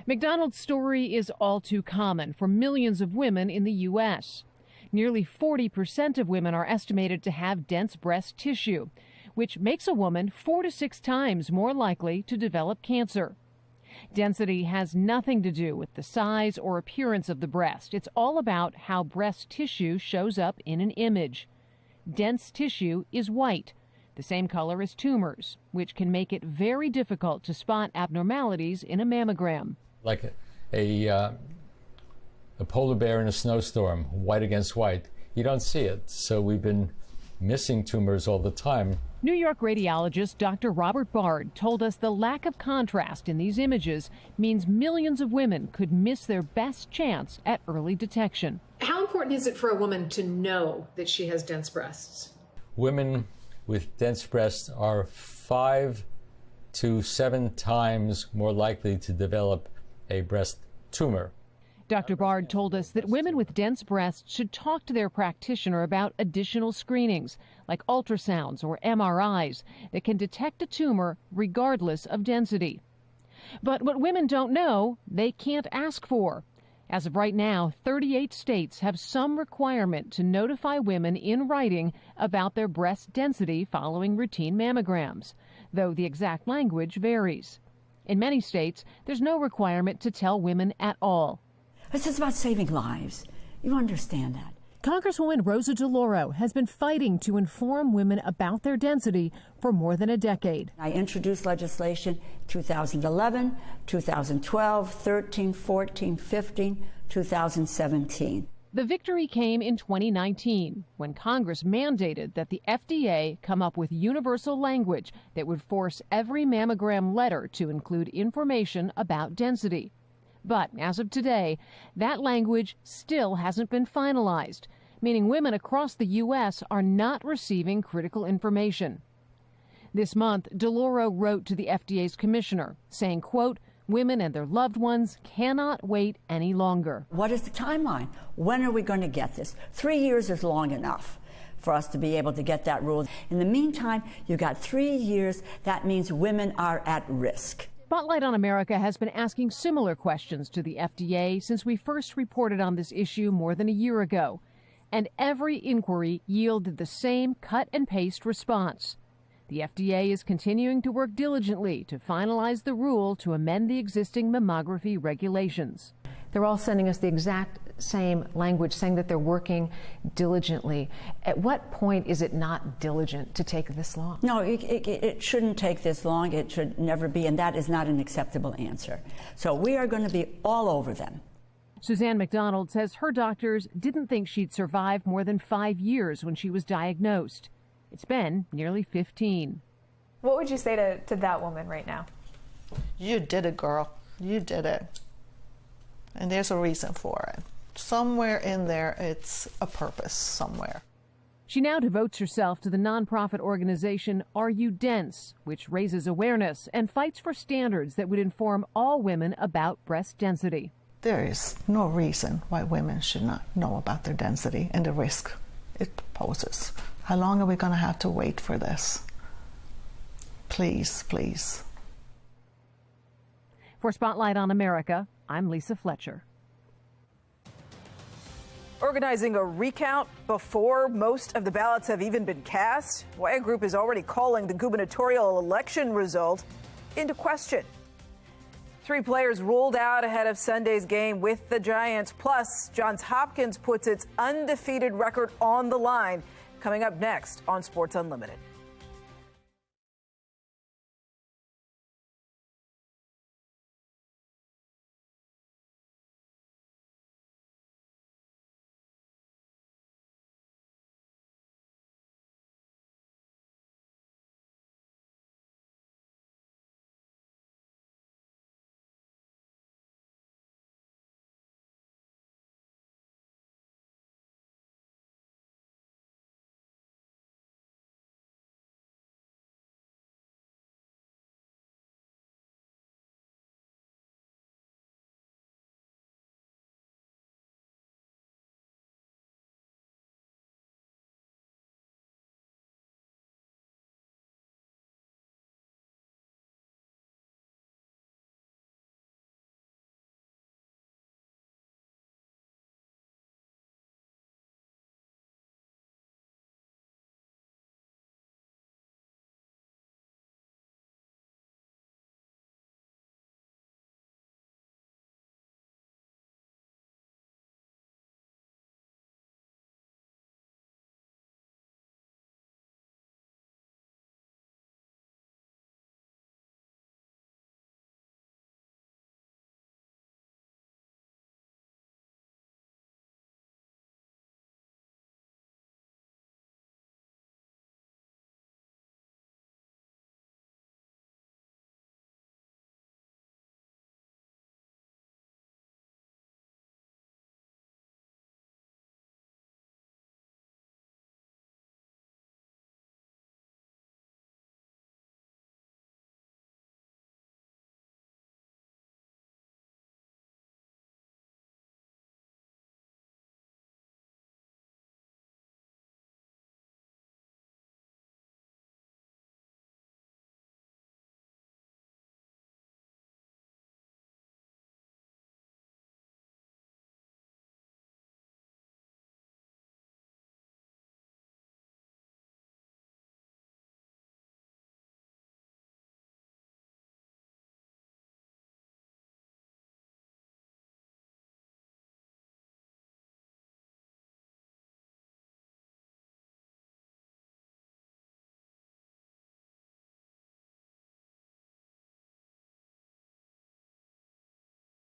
McDonald's story is all too common for millions of women in the U.S. Nearly 40% of women are estimated to have dense breast tissue, which makes a woman 4 to 6 times more likely to develop cancer. Density has nothing to do with the size or appearance of the breast. It's all about how breast tissue shows up in an image. Dense tissue is white, the same color as tumors, which can make it very difficult to spot abnormalities in a mammogram. Like a polar bear in a snowstorm, white against white, you don't see it. So we've been missing tumors all the time. New York radiologist Dr. Robert Bard told us the lack of contrast in these images means millions of women could miss their best chance at early detection. How important is it for a woman to know that she has dense breasts? Women with dense breasts are 5 to 7 times more likely to develop a breast tumor. Dr. Bard told us that women with dense breasts should talk to their practitioner about additional screenings, like ultrasounds or MRIs, that can detect a tumor regardless of density. But what women don't know, they can't ask for. As of right now, 38 states have some requirement to notify women in writing about their breast density following routine mammograms, though the exact language varies. In many states, there's no requirement to tell women at all. This is about saving lives. You understand that. Congresswoman Rosa DeLauro has been fighting to inform women about their density for more than a decade. I introduced legislation 2011, 2012, 13, 14, 15, 2017. The victory came in 2019 when Congress mandated that the FDA come up with universal language that would force every mammogram letter to include information about density. But as of today, that language still hasn't been finalized, meaning women across the U.S. are not receiving critical information. This month, DeLauro wrote to the FDA's commissioner, saying, quote, women and their loved ones cannot wait any longer. What is the timeline? When are we going to get this? 3 years is long enough for us to be able to get that rule. In the meantime, you got 3 years. That means women are at risk. Spotlight on America has been asking similar questions to the FDA since we first reported on this issue more than a year ago. And every inquiry yielded the same cut-and-paste response. The FDA is continuing to work diligently to finalize the rule to amend the existing mammography regulations. They're all sending us the exact same language, saying that they're working diligently. At what point is it not diligent to take this long? No, it shouldn't take this long. It should never be, and that is not an acceptable answer. So we are going to be all over them. Suzanne McDonald says her doctors didn't think she'd survive more than 5 years when she was diagnosed. It's been nearly 15. What would you say to that woman right now? You did it, girl. You did it. And there's a reason for it. Somewhere in there, it's a purpose somewhere. She now devotes herself to the nonprofit organization Are You Dense, which raises awareness and fights for standards that would inform all women about breast density. There is no reason why women should not know about their density and the risk it poses. How long are we going to have to wait for this? Please, please. For Spotlight on America, I'm Lisa Fletcher. Organizing a recount before most of the ballots have even been cast. Why a group is already calling the gubernatorial election result into question. 3 players ruled out ahead of Sunday's game with the Giants. Plus, Johns Hopkins puts its undefeated record on the line. Coming up next on Sports Unlimited.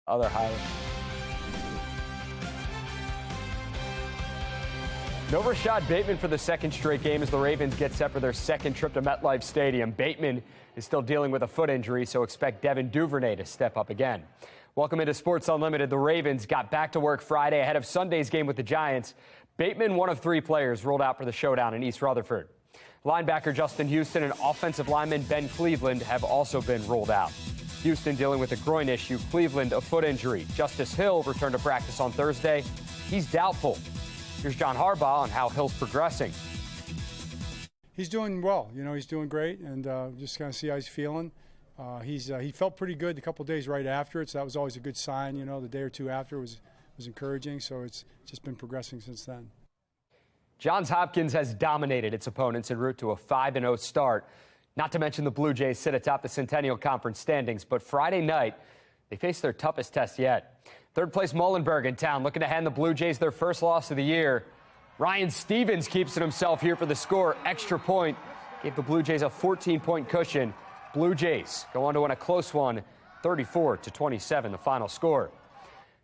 Other highlights. No Rashad Bateman for the second straight game as the Ravens get set for their second trip to MetLife Stadium. Bateman is still dealing with a foot injury, so expect Devin Duvernay to step up again. Welcome into Sports Unlimited. The Ravens got back to work Friday ahead of Sunday's game with the Giants. Bateman, one of 3 players, ruled out for the showdown in East Rutherford. Linebacker Justin Houston and offensive lineman Ben Cleveland have also been ruled out. Houston dealing with a groin issue, Cleveland a foot injury. Justice Hill returned to practice on Thursday. He's doubtful. Here's John Harbaugh on how Hill's progressing. He's doing well. You know, he's doing great, and just kind of see how he's feeling. He felt pretty good a couple of days right after it, so that was always a good sign. You know, the day or two after was encouraging, so it's just been progressing since then. Johns Hopkins has dominated its opponents en route to a 5-0 start. Not to mention the Blue Jays sit atop the Centennial Conference standings, but Friday night, they faced their toughest test yet. Third place Muhlenberg in town, looking to hand the Blue Jays their first loss of the year. Ryan Stevens keeps it himself here for the score. Extra point gave the Blue Jays a 14-point cushion. Blue Jays go on to win a close one, 34-27, the final score.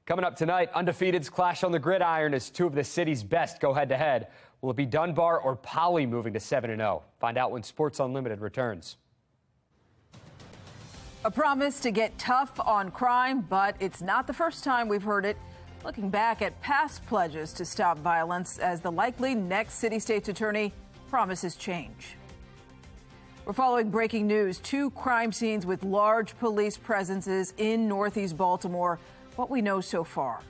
Coming up tonight, undefeateds clash on the gridiron as two of the city's best go head-to-head. Will it be Dunbar or Poly moving to 7-0? Find out when Sports Unlimited returns. A promise to get tough on crime, but it's not the first time we've heard it. Looking back at past pledges to stop violence as the likely next city state's attorney promises change. We're following breaking news. 2 crime scenes with large police presences in Northeast Baltimore. What we know so far.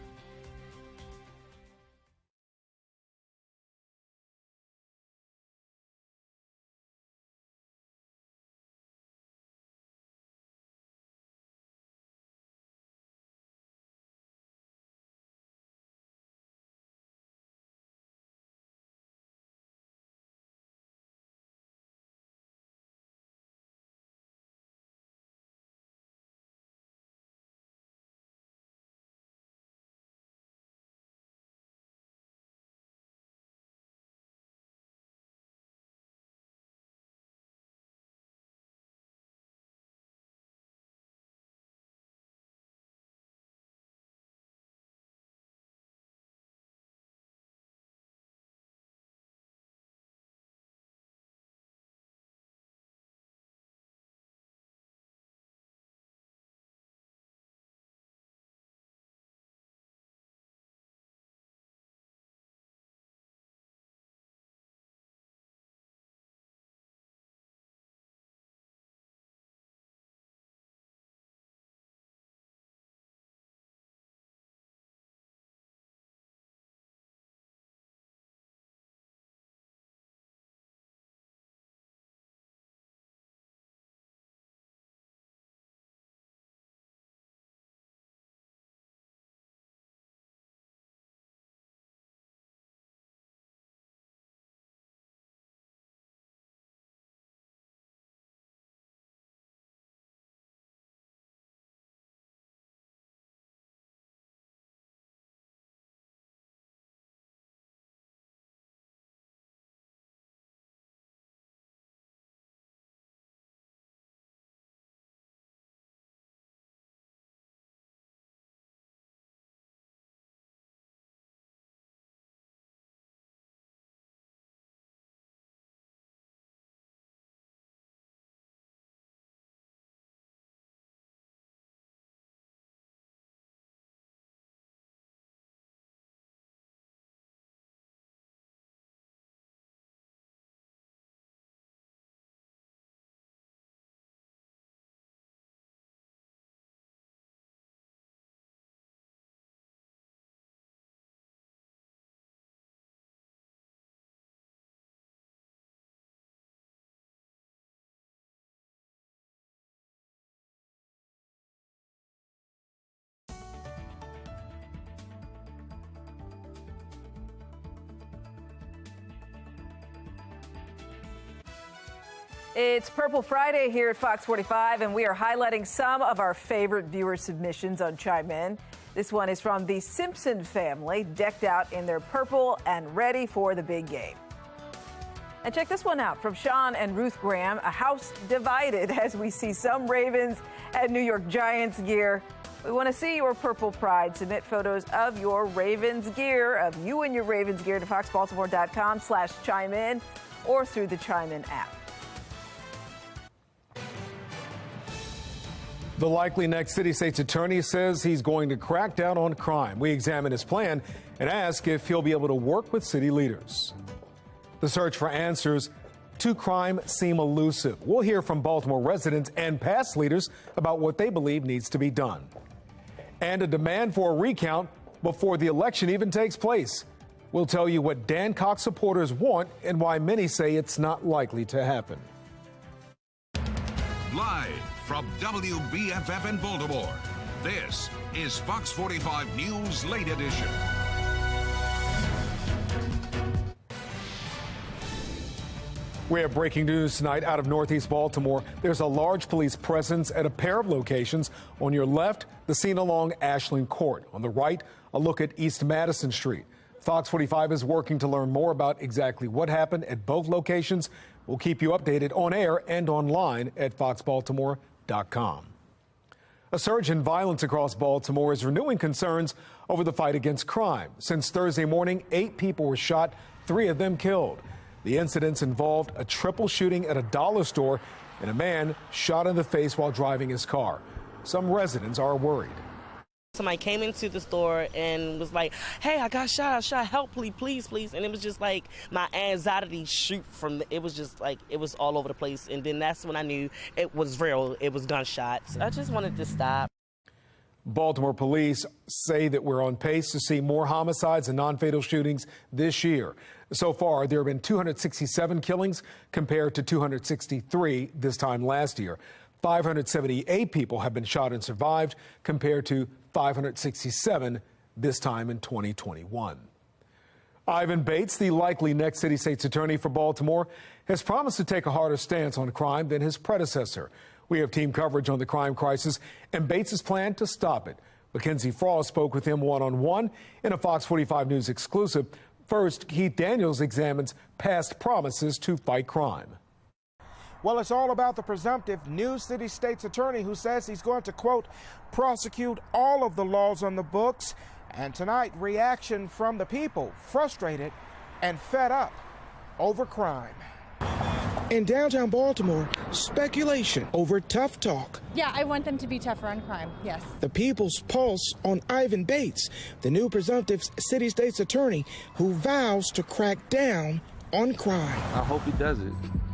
It's Purple Friday here at Fox 45, and we are highlighting some of our favorite viewer submissions on Chime In. This one is from the Simpson family, decked out in their purple and ready for the big game. And check this one out from Sean and Ruth Graham, a house divided as we see some Ravens and New York Giants gear. We want to see your purple pride. Submit photos of your Ravens gear, of you and your Ravens gear, to foxbaltimore.com/chime-in or through the Chime In app. The likely next city state's attorney says he's going to crack down on crime. We examine his plan and ask if he'll be able to work with city leaders. The search for answers to crime seem elusive. We'll hear from Baltimore residents and past leaders about what they believe needs to be done. And a demand for a recount before the election even takes place. We'll tell you what Dan Cox supporters want and why many say it's not likely to happen. Live from WBFF in Baltimore, this is Fox 45 News Late Edition. We have breaking news tonight out of Northeast Baltimore. There's a large police presence at a pair of locations. On your left, the scene along Ashland Court. On the right, a look at East Madison Street. Fox 45 is working to learn more about exactly what happened at both locations. We'll keep you updated on air and online at foxbaltimore.com. A surge in violence across Baltimore is renewing concerns over the fight against crime. Since Thursday morning, 8 people were shot, 3 of them killed. The incidents involved a triple shooting at a dollar store and a man shot in the face while driving his car. Some residents are worried. Somebody came into the store and was like, hey, I got shot, help, please. And it was just like my anxiety shoot from, it was just like, it was all over the place. And then that's when I knew it was real, it was gunshots. I just wanted to stop. Baltimore police say that we're on pace to see more homicides and non-fatal shootings this year. So far, there have been 267 killings compared to 263 this time last year. 578 people have been shot and survived compared to 567 this time in 2021. Ivan Bates, the likely next city state's attorney for Baltimore, has promised to take a harder stance on crime than his predecessor. We have team coverage on the crime crisis and Bates' plan to stop it. Mackenzie Frost spoke with him one-on-one in a Fox 45 News exclusive. First, Keith Daniels examines past promises to fight crime. Well, it's all about the presumptive new city state's attorney who says he's going to, quote, prosecute all of the laws on the books. And tonight, reaction from the people, frustrated and fed up over crime. In downtown Baltimore, speculation over tough talk. Yeah, I want them to be tougher on crime, yes. The People's Pulse on Ivan Bates, the new presumptive city state's attorney who vows to crack down on crime. I hope he does it.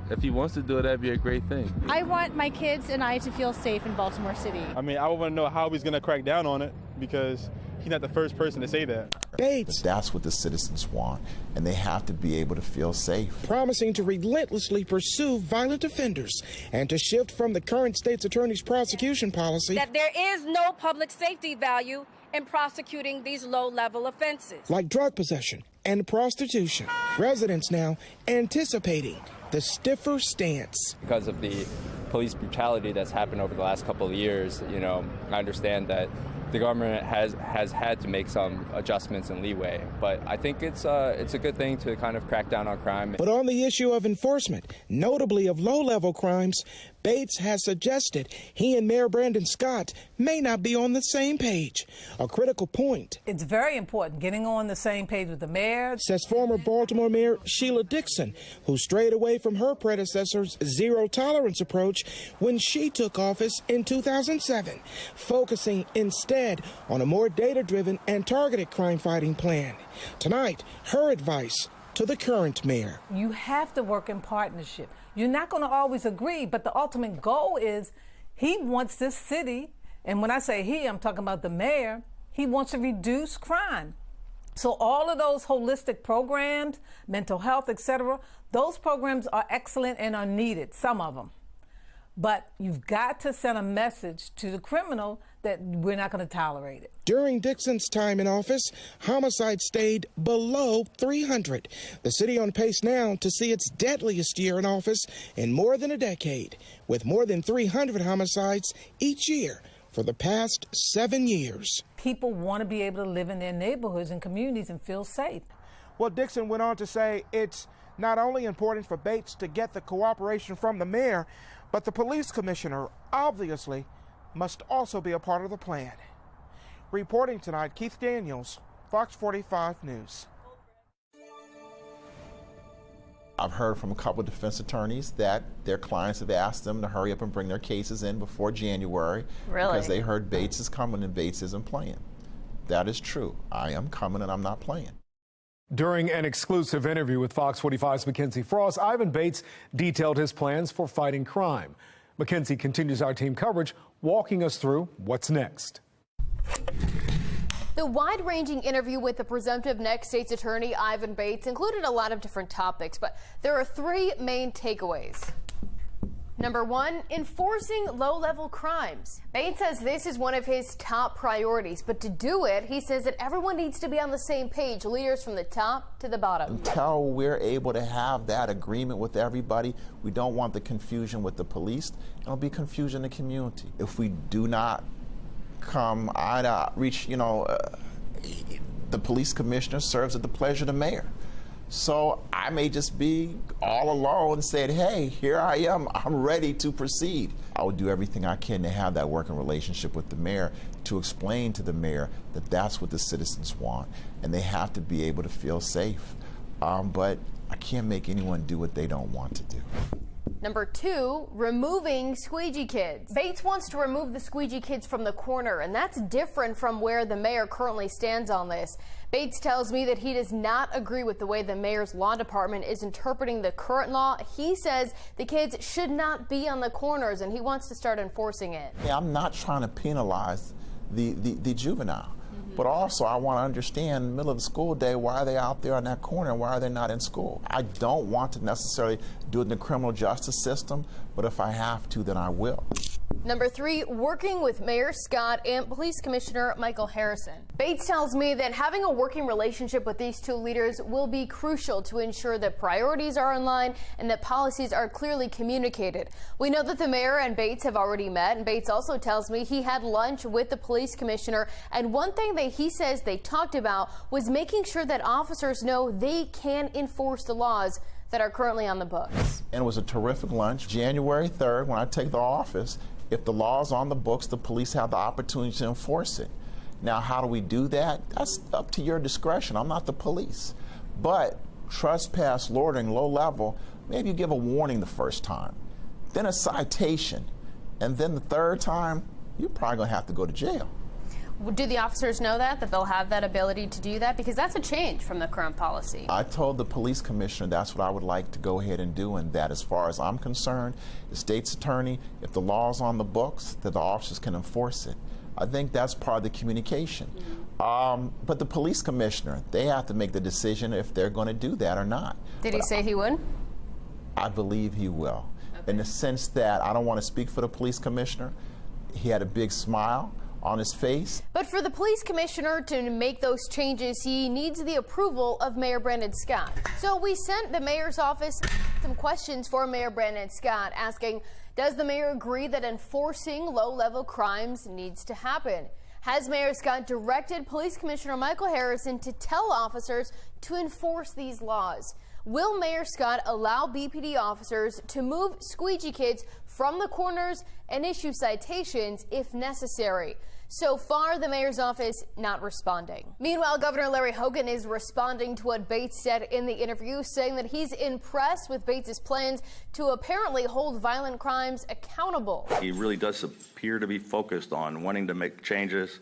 If he wants to do it, that'd be a great thing. I want my kids and I to feel safe in Baltimore City. I mean, I want to know how he's going to crack down on it because he's not the first person to say that. Bates. That's what the citizens want, and they have to be able to feel safe. Promising to relentlessly pursue violent offenders and to shift from the current state's attorney's prosecution policy. That there is no public safety value in prosecuting these low-level offenses. Like drug possession and prostitution. Residents now anticipating the stiffer stance. Because of the police brutality that's happened over the last couple of years, you know, I understand that the government has had to make some adjustments and leeway, but I think it's a good thing to kind of crack down on crime. But on the issue of enforcement, notably of low-level crimes, Bates has suggested he and Mayor Brandon Scott may not be on the same page. A critical point. It's very important getting on the same page with the mayor, says former Baltimore Mayor Sheila Dixon, who strayed away from her predecessor's zero-tolerance approach when she took office in 2007, focusing instead on a more data-driven and targeted crime-fighting plan. Tonight, her advice to the current mayor. You have to work in partnership. You're not going to always agree, but the ultimate goal is he wants this city, and when I say he, I'm talking about the mayor, he wants to reduce crime. So all of those holistic programs, mental health, etc., those programs are excellent and are needed, some of them. But you've got to send a message to the criminal that we're not going to tolerate it. During Dixon's time in office, homicide stayed below 300. The city on pace now to see its deadliest year in office in more than a decade, with more than 300 homicides each year for the past 7 years. People want to be able to live in their neighborhoods and communities and feel safe. Well, Dixon went on to say it's not only important for Bates to get the cooperation from the mayor, but the police commissioner obviously must also be a part of the plan. Reporting tonight, Keith Daniels, Fox 45 News. I've heard from a couple of defense attorneys that their clients have asked them to hurry up and bring their cases in before January. Really? Because they heard Bates is coming and Bates isn't playing. That is true. I am coming and I'm not playing. During an exclusive interview with Fox 45's Mackenzie Frost, Ivan Bates detailed his plans for fighting crime. Mackenzie continues our team coverage, walking us through what's next. The wide-ranging interview with the presumptive next state's attorney, Ivan Bates, included a lot of different topics, but there are 3 main takeaways. Number 1, enforcing low-level crimes. Bates says this is one of his top priorities, but to do it, he says that everyone needs to be on the same page, leaders from the top to the bottom. Until we're able to have that agreement with everybody, we don't want the confusion with the police. It'll be confusion in the community. If we do not come reach, the police commissioner serves at the pleasure of the mayor. So I may just be all alone and said, hey, here I am, I'm ready to proceed. I would do everything I can to have that working relationship with the mayor, to explain to the mayor that that's what the citizens want, and they have to be able to feel safe. But I can't make anyone do what they don't want to do. Number 2, removing squeegee kids. Bates wants to remove the squeegee kids from the corner, and that's different from where the mayor currently stands on this. Bates tells me that he does not agree with the way the mayor's law department is interpreting the current law. He says the kids should not be on the corners, and he wants to start enforcing it. Yeah, I'm not trying to penalize the juvenile. But also, I want to understand in the middle of the school day, why are they out there on that corner and why are they not in school? I don't want to necessarily do it in the criminal justice system, but if I have to, then I will. Number 3, working with Mayor Scott and Police Commissioner Michael Harrison. Bates tells me that having a working relationship with these two leaders will be crucial to ensure that priorities are in line and that policies are clearly communicated. We know that the mayor and Bates have already met, and Bates also tells me he had lunch with the police commissioner, and one thing that he says they talked about was making sure that officers know they can enforce the laws that are currently on the books. And it was a terrific lunch. January 3rd, when I take the office, if the law is on the books, the police have the opportunity to enforce it. Now, how do we do that? That's up to your discretion. I'm not the police. But trespass, loitering, low level, maybe you give a warning the first time, then a citation, and then the third time, you're probably going to have to go to jail. Do the officers know that they'll have that ability to do that? Because that's a change from the current policy. I told the police commissioner that's what I would like to go ahead and do, and that as far as I'm concerned, the state's attorney, if the law's on the books, that the officers can enforce it. I think that's part of the communication. But the police commissioner, they have to make the decision if they're going to do that or not. Did he say he would? I believe he will. Okay. In the sense that I don't want to speak for the police commissioner. He had a big smile on his face. But for the police commissioner to make those changes, he needs the approval of Mayor Brandon Scott. So we sent the mayor's office some questions for Mayor Brandon Scott, asking, does the mayor agree that enforcing low-level crimes needs to happen? Has Mayor Scott directed Police Commissioner Michael Harrison to tell officers to enforce these laws? Will Mayor Scott allow BPD officers to move squeegee kids from the corners and issue citations if necessary? So far, the mayor's office not responding. Meanwhile, Governor Larry Hogan is responding to what Bates said in the interview, saying that he's impressed with Bates's plans to apparently hold violent crimes accountable. He really does appear to be focused on wanting to make changes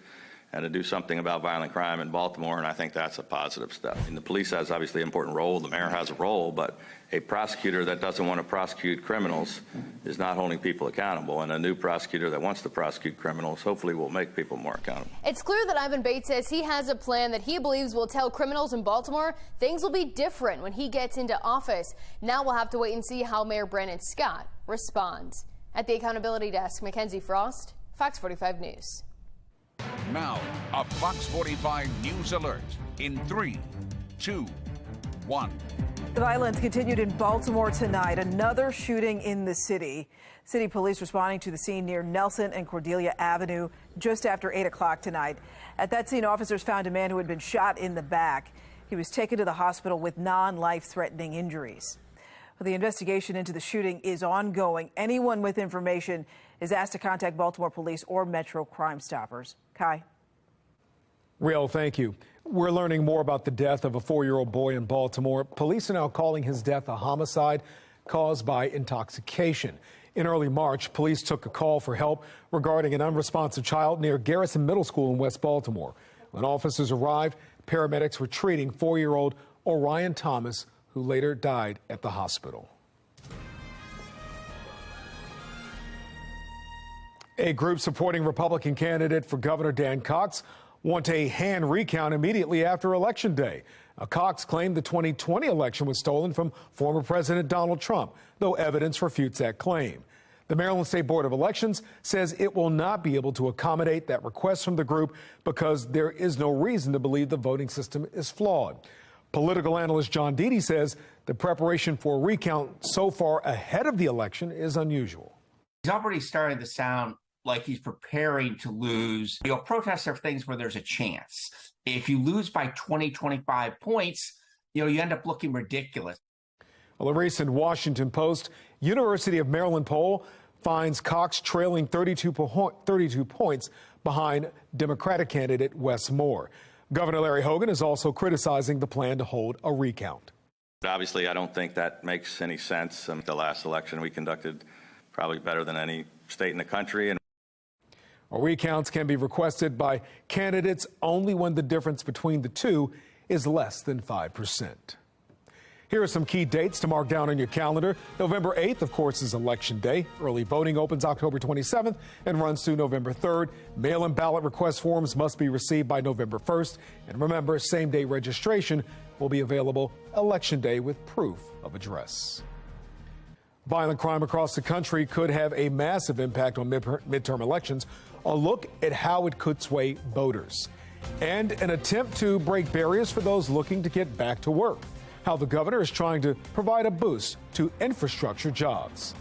and to do something about violent crime in Baltimore, and I think that's a positive step. And the police has obviously an important role, the mayor has a role, but a prosecutor that doesn't want to prosecute criminals is not holding people accountable, and a new prosecutor that wants to prosecute criminals hopefully will make people more accountable. It's clear that Ivan Bates says he has a plan that he believes will tell criminals in Baltimore things will be different when he gets into office. Now we'll have to wait and see how Mayor Brandon Scott responds. At the Accountability Desk, Mackenzie Frost, Fox 45 News. Now, a Fox 45 News alert in 3, 2, 1. The violence continued in Baltimore tonight. Another shooting in the city. City police responding to the scene near Nelson and Cordelia Avenue just after 8 o'clock tonight. At that scene, officers found a man who had been shot in the back. He was taken to the hospital with non-life-threatening injuries. Well, the investigation into the shooting is ongoing. Anyone with information is asked to contact Baltimore Police or Metro Crime Stoppers. Kai. Real, thank you. We're learning more about the death of a 4-year-old boy in Baltimore. Police are now calling his death a homicide caused by intoxication. In early March, police took a call for help regarding an unresponsive child near Garrison Middle School in West Baltimore. When officers arrived, paramedics were treating 4-year-old Orion Thomas, who later died at the hospital. A group supporting Republican candidate for Governor Dan Cox want a hand recount immediately after Election Day. Cox claimed the 2020 election was stolen from former President Donald Trump, though evidence refutes that claim. The Maryland State Board of Elections says it will not be able to accommodate that request from the group because there is no reason to believe the voting system is flawed. Political analyst John Deedy says the preparation for a recount so far ahead of the election is unusual. He's already starting to sound like he's preparing to lose. You'll protest for things where there's a chance. If you lose by 20, 25 points, you end up looking ridiculous. Well, a recent Washington Post University of Maryland poll finds Cox trailing 32 points behind Democratic candidate Wes Moore. Governor Larry Hogan is also criticizing the plan to hold a recount. Obviously, I don't think that makes any sense. The last election we conducted probably better than any state in the country. And recounts can be requested by candidates only when the difference between the two is less than 5%. Here are some key dates to mark down on your calendar. November 8th, of course, is Election Day. Early voting opens October 27th and runs through November 3rd. Mail-in ballot request forms must be received by November 1st. And remember, same-day registration will be available Election Day with proof of address. Violent crime across the country could have a massive impact on midterm elections. A look at how it could sway voters. And an attempt to break barriers for those looking to get back to work. How the governor is trying to provide a boost to infrastructure jobs.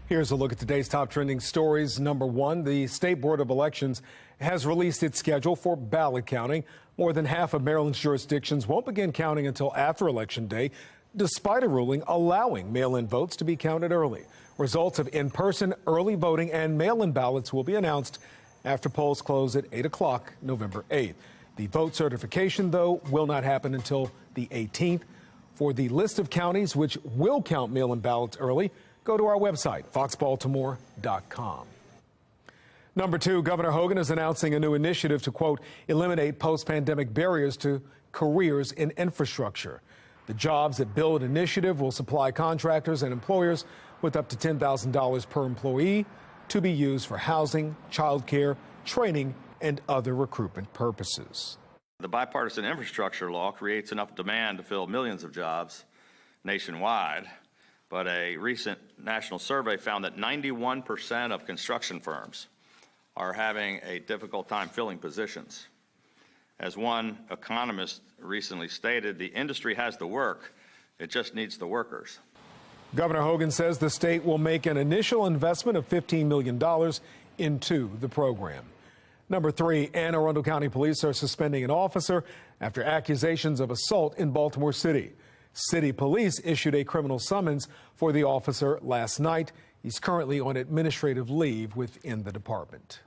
Here's a look at today's top trending stories. Number one, the State Board of Elections has released its schedule for ballot counting. More than half of Maryland's jurisdictions won't begin counting until after Election Day, despite a ruling allowing mail-in votes to be counted early. Results of in-person early voting and mail-in ballots will be announced after polls close at 8 o'clock November 8th. The vote certification, though, will not happen until the 18th. For the list of counties which will count mail-in ballots early, go to our website, foxbaltimore.com. Number two, Governor Hogan is announcing a new initiative to, quote, eliminate post-pandemic barriers to careers in infrastructure. The Jobs That Build initiative will supply contractors and employers with up to $10,000 per employee to be used for housing, childcare, training, and other recruitment purposes. The bipartisan infrastructure law creates enough demand to fill millions of jobs nationwide. But a recent national survey found that 91% of construction firms are having a difficult time filling positions. As one economist recently stated, the industry has the work, it just needs the workers. Governor Hogan says the state will make an initial investment of $15 million into the program. Number 3, Anne Arundel County Police are suspending an officer after accusations of assault in Baltimore City. City police issued a criminal summons for the officer last night. He's currently on administrative leave within the department.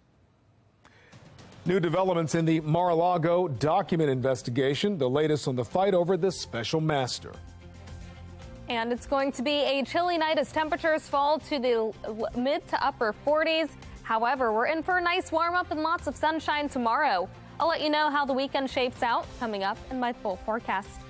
New developments in the Mar-a-Lago document investigation, the latest on the fight over the special master. And it's going to be a chilly night as temperatures fall to the mid to upper 40s. However, we're in for a nice warm up and lots of sunshine tomorrow. I'll let you know how the weekend shapes out coming up in my full forecast.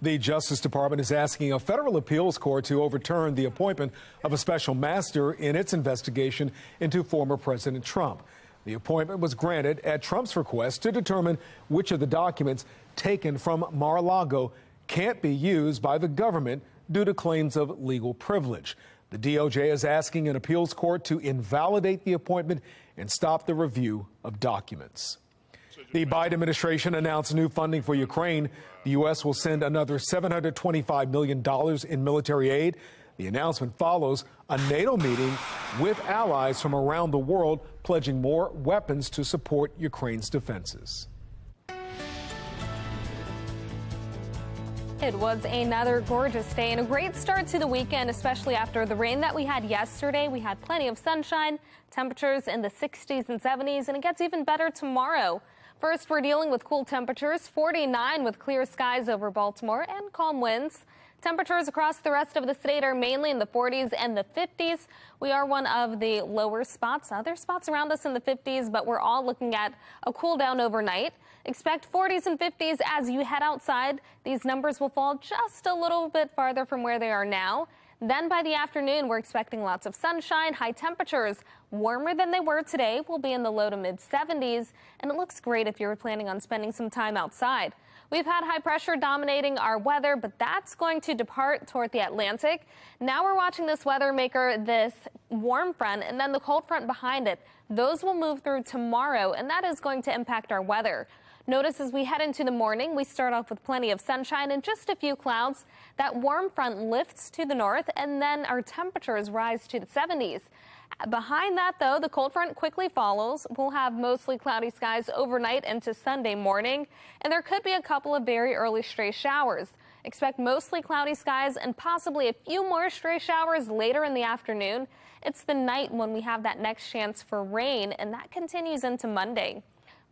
The Justice Department is asking a federal appeals court to overturn the appointment of a special master in its investigation into former President Trump. The appointment was granted at Trump's request to determine which of the documents taken from Mar-a-Lago can't be used by the government due to claims of legal privilege. The DOJ is asking an appeals court to invalidate the appointment and stop the review of documents. The Biden administration announced new funding for Ukraine. The U.S. will send another $725 million in military aid. The announcement follows a NATO meeting with allies from around the world pledging more weapons to support Ukraine's defenses. It was another gorgeous day and a great start to the weekend, especially after the rain that we had yesterday. We had plenty of sunshine, temperatures in the 60s and 70s, and it gets even better tomorrow. First, we're dealing with cool temperatures, 49 with clear skies over Baltimore and calm winds. Temperatures across the rest of the state are mainly in the 40s and the 50s. We are one of the lower spots. Other spots around us in the 50s, but we're all looking at a cool down overnight. Expect 40s and 50s as you head outside. These numbers will fall just a little bit farther from where they are now. Then by the afternoon, we're expecting lots of sunshine, high temperatures, warmer than they were today. We'll be in the low to mid 70s, and it looks great if you're planning on spending some time outside. We've had high pressure dominating our weather, but that's going to depart toward the Atlantic. Now we're watching this weather maker, this warm front, and then the cold front behind it. Those will move through tomorrow, and that is going to impact our weather. Notice as we head into the morning, we start off with plenty of sunshine and just a few clouds. That warm front lifts to the north, and then our temperatures rise to the 70s. Behind that, though, the cold front quickly follows. We'll have mostly cloudy skies overnight into Sunday morning, and there could be a couple of very early stray showers. Expect mostly cloudy skies and possibly a few more stray showers later in the afternoon. It's the night when we have that next chance for rain, and that continues into Monday.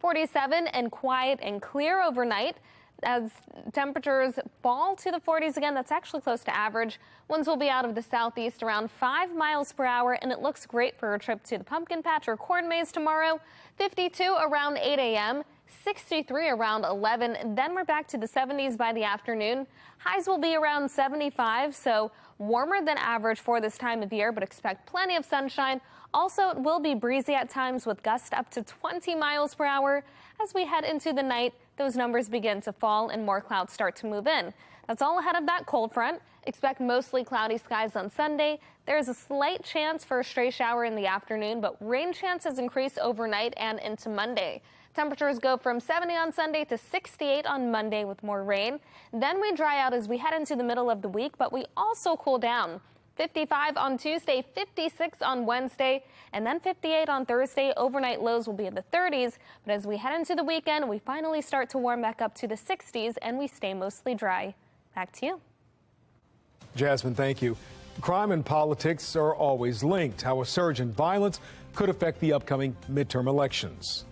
47 and quiet and clear overnight. As temperatures fall to the 40s again, that's actually close to average. Winds will be out of the southeast around 5 miles per hour, and it looks great for a trip to the pumpkin patch or corn maze tomorrow. 52 around 8 a.m., 63 around 11, and then we're back to the 70s by the afternoon. Highs will be around 75, so warmer than average for this time of year, but expect plenty of sunshine. Also, it will be breezy at times with gusts up to 20 miles per hour. As we head into the night, those numbers begin to fall and more clouds start to move in. That's all ahead of that cold front. Expect mostly cloudy skies on Sunday. There's a slight chance for a stray shower in the afternoon, but rain chances increase overnight and into Monday. Temperatures go from 70 on Sunday to 68 on Monday with more rain. Then we dry out as we head into the middle of the week, but we also cool down. 55 on Tuesday, 56 on Wednesday, and then 58 on Thursday. Overnight lows will be in the 30s, but as we head into the weekend, we finally start to warm back up to the 60s, and we stay mostly dry. Back to you. Jasmine, thank you. Crime and politics are always linked. How a surge in violence could affect the upcoming midterm elections.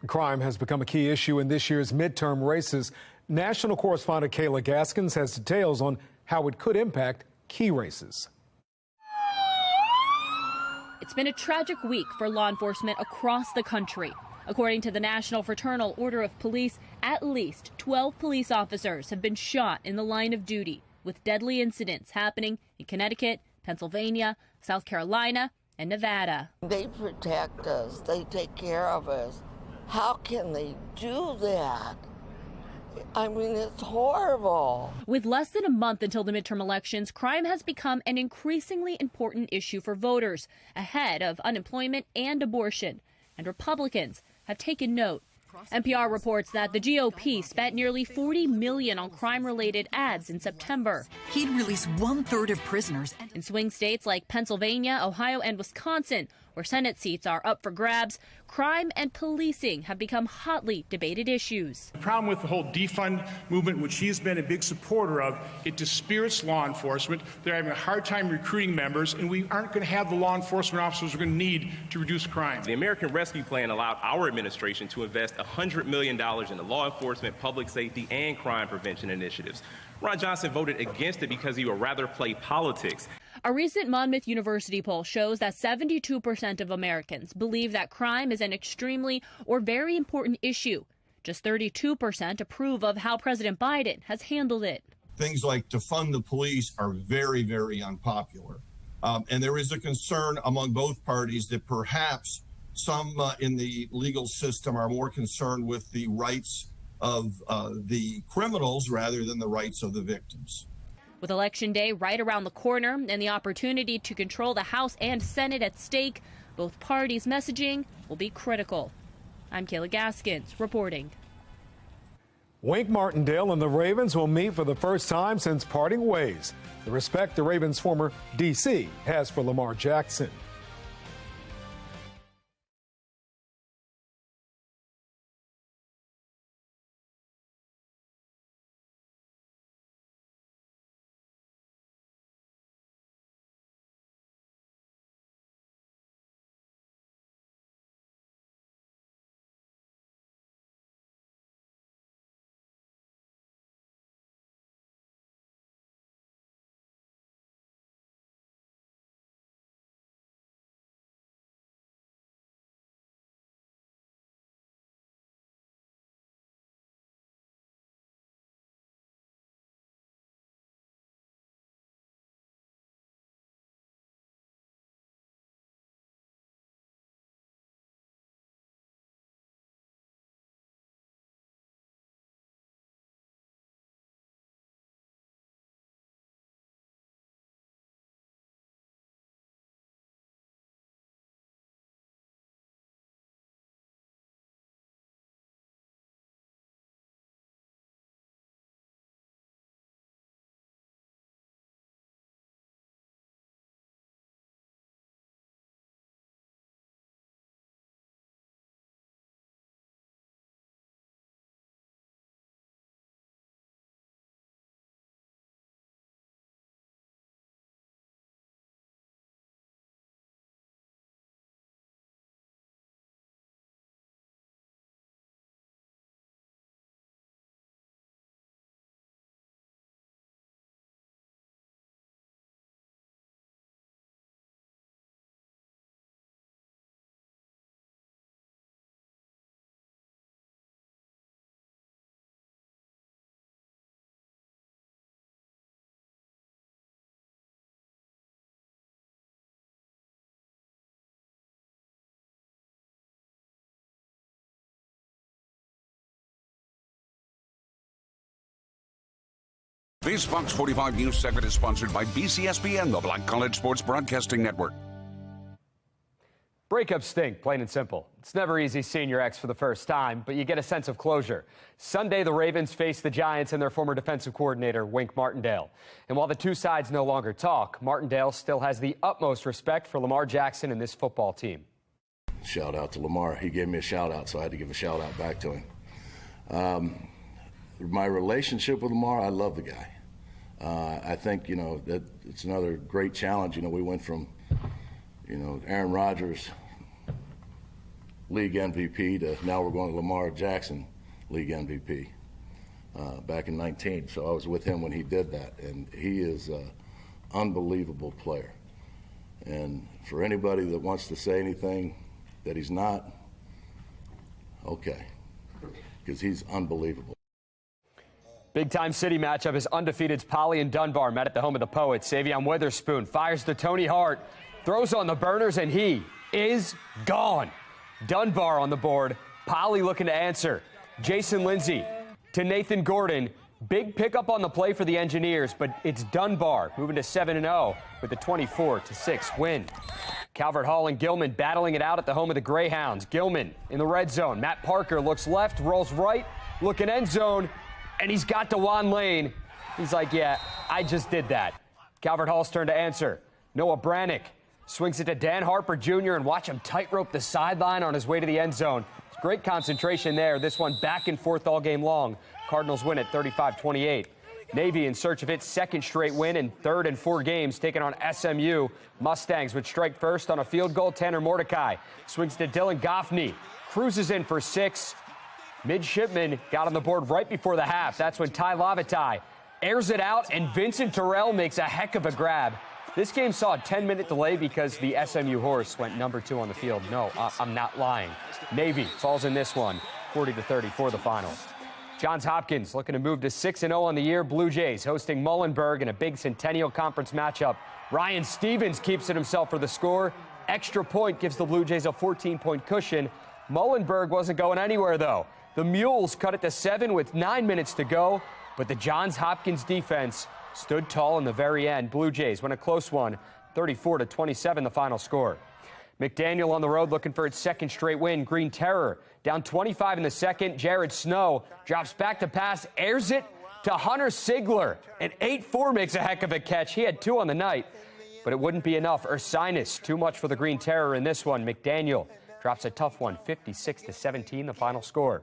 Crime has become a key issue in this year's midterm races. National correspondent Kayla Gaskins has details on how it could impact key races. It's been a tragic week for law enforcement across the country. According to the National Fraternal Order of Police, at least 12 police officers have been shot in the line of duty, with deadly incidents happening in Connecticut, Pennsylvania, South Carolina, and Nevada. They protect us. They take care of us. How can they do that? I mean, it's horrible. With less than a month until the midterm elections, crime has become an increasingly important issue for voters, ahead of unemployment and abortion. And Republicans have taken note. NPR reports that the GOP spent nearly $40 million on crime-related ads in September. He'd release 1/3 of prisoners. In swing states like Pennsylvania, Ohio, and Wisconsin, where Senate seats are up for grabs, crime and policing have become hotly debated issues. The problem with the whole defund movement, which he has been a big supporter of, it dispirits law enforcement. They're having a hard time recruiting members, and we aren't going to have the law enforcement officers we're going to need to reduce crime. The American Rescue Plan allowed our administration to invest $100 million in the law enforcement, public safety, and crime prevention initiatives. Ron Johnson voted against it because he would rather play politics. A recent Monmouth University poll shows that 72% of Americans believe that crime is an extremely or very important issue. Just 32% approve of how President Biden has handled it. Things like defund the police are very, very unpopular. And there is a concern among both parties that perhaps some in the legal system are more concerned with the rights of the criminals rather than the rights of the victims. With Election Day right around the corner and the opportunity to control the House and Senate at stake, both parties' messaging will be critical. I'm Kayla Gaskins reporting. Wink Martindale and the Ravens will meet for the first time since parting ways. The respect the Ravens' former DC has for Lamar Jackson. This Fox 45 News segment is sponsored by BCSBN, the Black College Sports Broadcasting Network. Breakups stink, plain and simple. It's never easy seeing your ex for the first time, but you get a sense of closure. Sunday, the Ravens face the Giants and their former defensive coordinator, Wink Martindale. And while the two sides no longer talk, Martindale still has the utmost respect for Lamar Jackson and this football team. Shout out to Lamar. He gave me a shout out, so I had to give a shout out back to him. My relationship with Lamar, I love the guy. I think, that it's another great challenge. We went from, Aaron Rodgers, league MVP, to now we're going to Lamar Jackson, league MVP, back in 19. So I was with him when he did that, and he is an unbelievable player. And for anybody that wants to say anything that he's not, okay, because he's unbelievable. Big-time city matchup as undefeateds Poly and Dunbar met at the home of the Poets. Savion Witherspoon fires to Tony Hart, throws on the burners, and he is gone. Dunbar on the board, Poly looking to answer. Jason Lindsay to Nathan Gordon. Big pickup on the play for the Engineers, but it's Dunbar moving to 7-0 with a 24-6 win. Calvert Hall and Gilman battling it out at the home of the Greyhounds. Gilman in the red zone. Matt Parker looks left, rolls right, looking end zone, and he's got DeJuan Lane. He's like, yeah, I just did that. Calvert Hall's turn to answer. Noah Brannick swings it to Dan Harper Jr. and watch him tightrope the sideline on his way to the end zone. Great concentration there. This one back and forth all game long. Cardinals win at 35-28. Navy in search of its second straight win and third in 4 games, taking on SMU. Mustangs would strike first on a field goal. Tanner Mordecai swings to Dylan Goffney, cruises in for 6. Midshipman got on the board right before the half. That's when Ty Lavatai airs it out, and Vincent Terrell makes a heck of a grab. This game saw a 10-minute delay because the SMU horse went number 2 on the field. No, I'm not lying. Navy falls in this one, 40-34 the final. Johns Hopkins looking to move to 6-0 on the year. Blue Jays hosting Muhlenberg in a big Centennial Conference matchup. Ryan Stevens keeps it himself for the score. Extra point gives the Blue Jays a 14-point cushion. Muhlenberg wasn't going anywhere, though. The Mules cut it to 7 with 9 minutes to go, but the Johns Hopkins defense stood tall in the very end. Blue Jays win a close one, 34-27 the final score. McDaniel on the road looking for its second straight win. Green Terror down 25 in the second. Jared Snow drops back to pass, airs it to Hunter Sigler, and 8-4 makes a heck of a catch. He had 2 on the night, but it wouldn't be enough. Ursinus, too much for the Green Terror in this one. McDaniel drops a tough one, 56-17 the final score.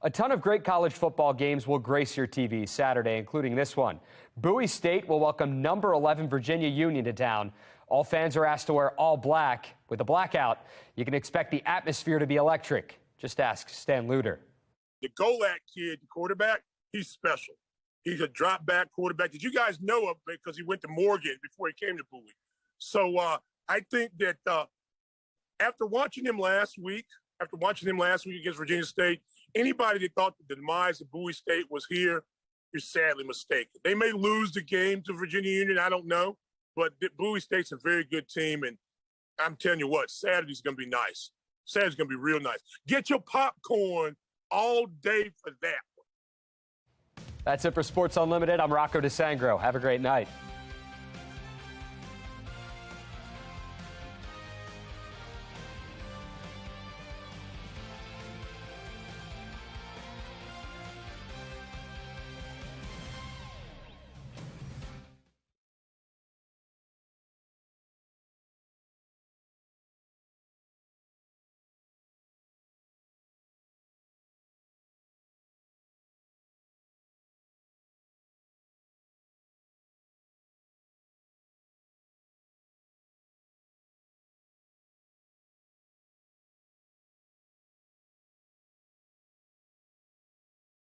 A ton of great college football games will grace your TV Saturday, including this one. Bowie State will welcome number 11 Virginia Union to town. All fans are asked to wear all black. With a blackout, you can expect the atmosphere to be electric. Just ask Stan Luter. The Golak kid, the quarterback, he's special. He's a drop-back quarterback. Did you guys know him because he went to Morgan before he came to Bowie? So I think that after watching him last week against Virginia State, anybody that thought the demise of Bowie State was here, you're sadly mistaken. They may lose the game to Virginia Union, I don't know, but Bowie State's a very good team, and I'm telling you what, Saturday's going to be nice. Saturday's going to be real nice. Get your popcorn all day for that one. That's it for Sports Unlimited. I'm Rocco DeSangro. Have a great night.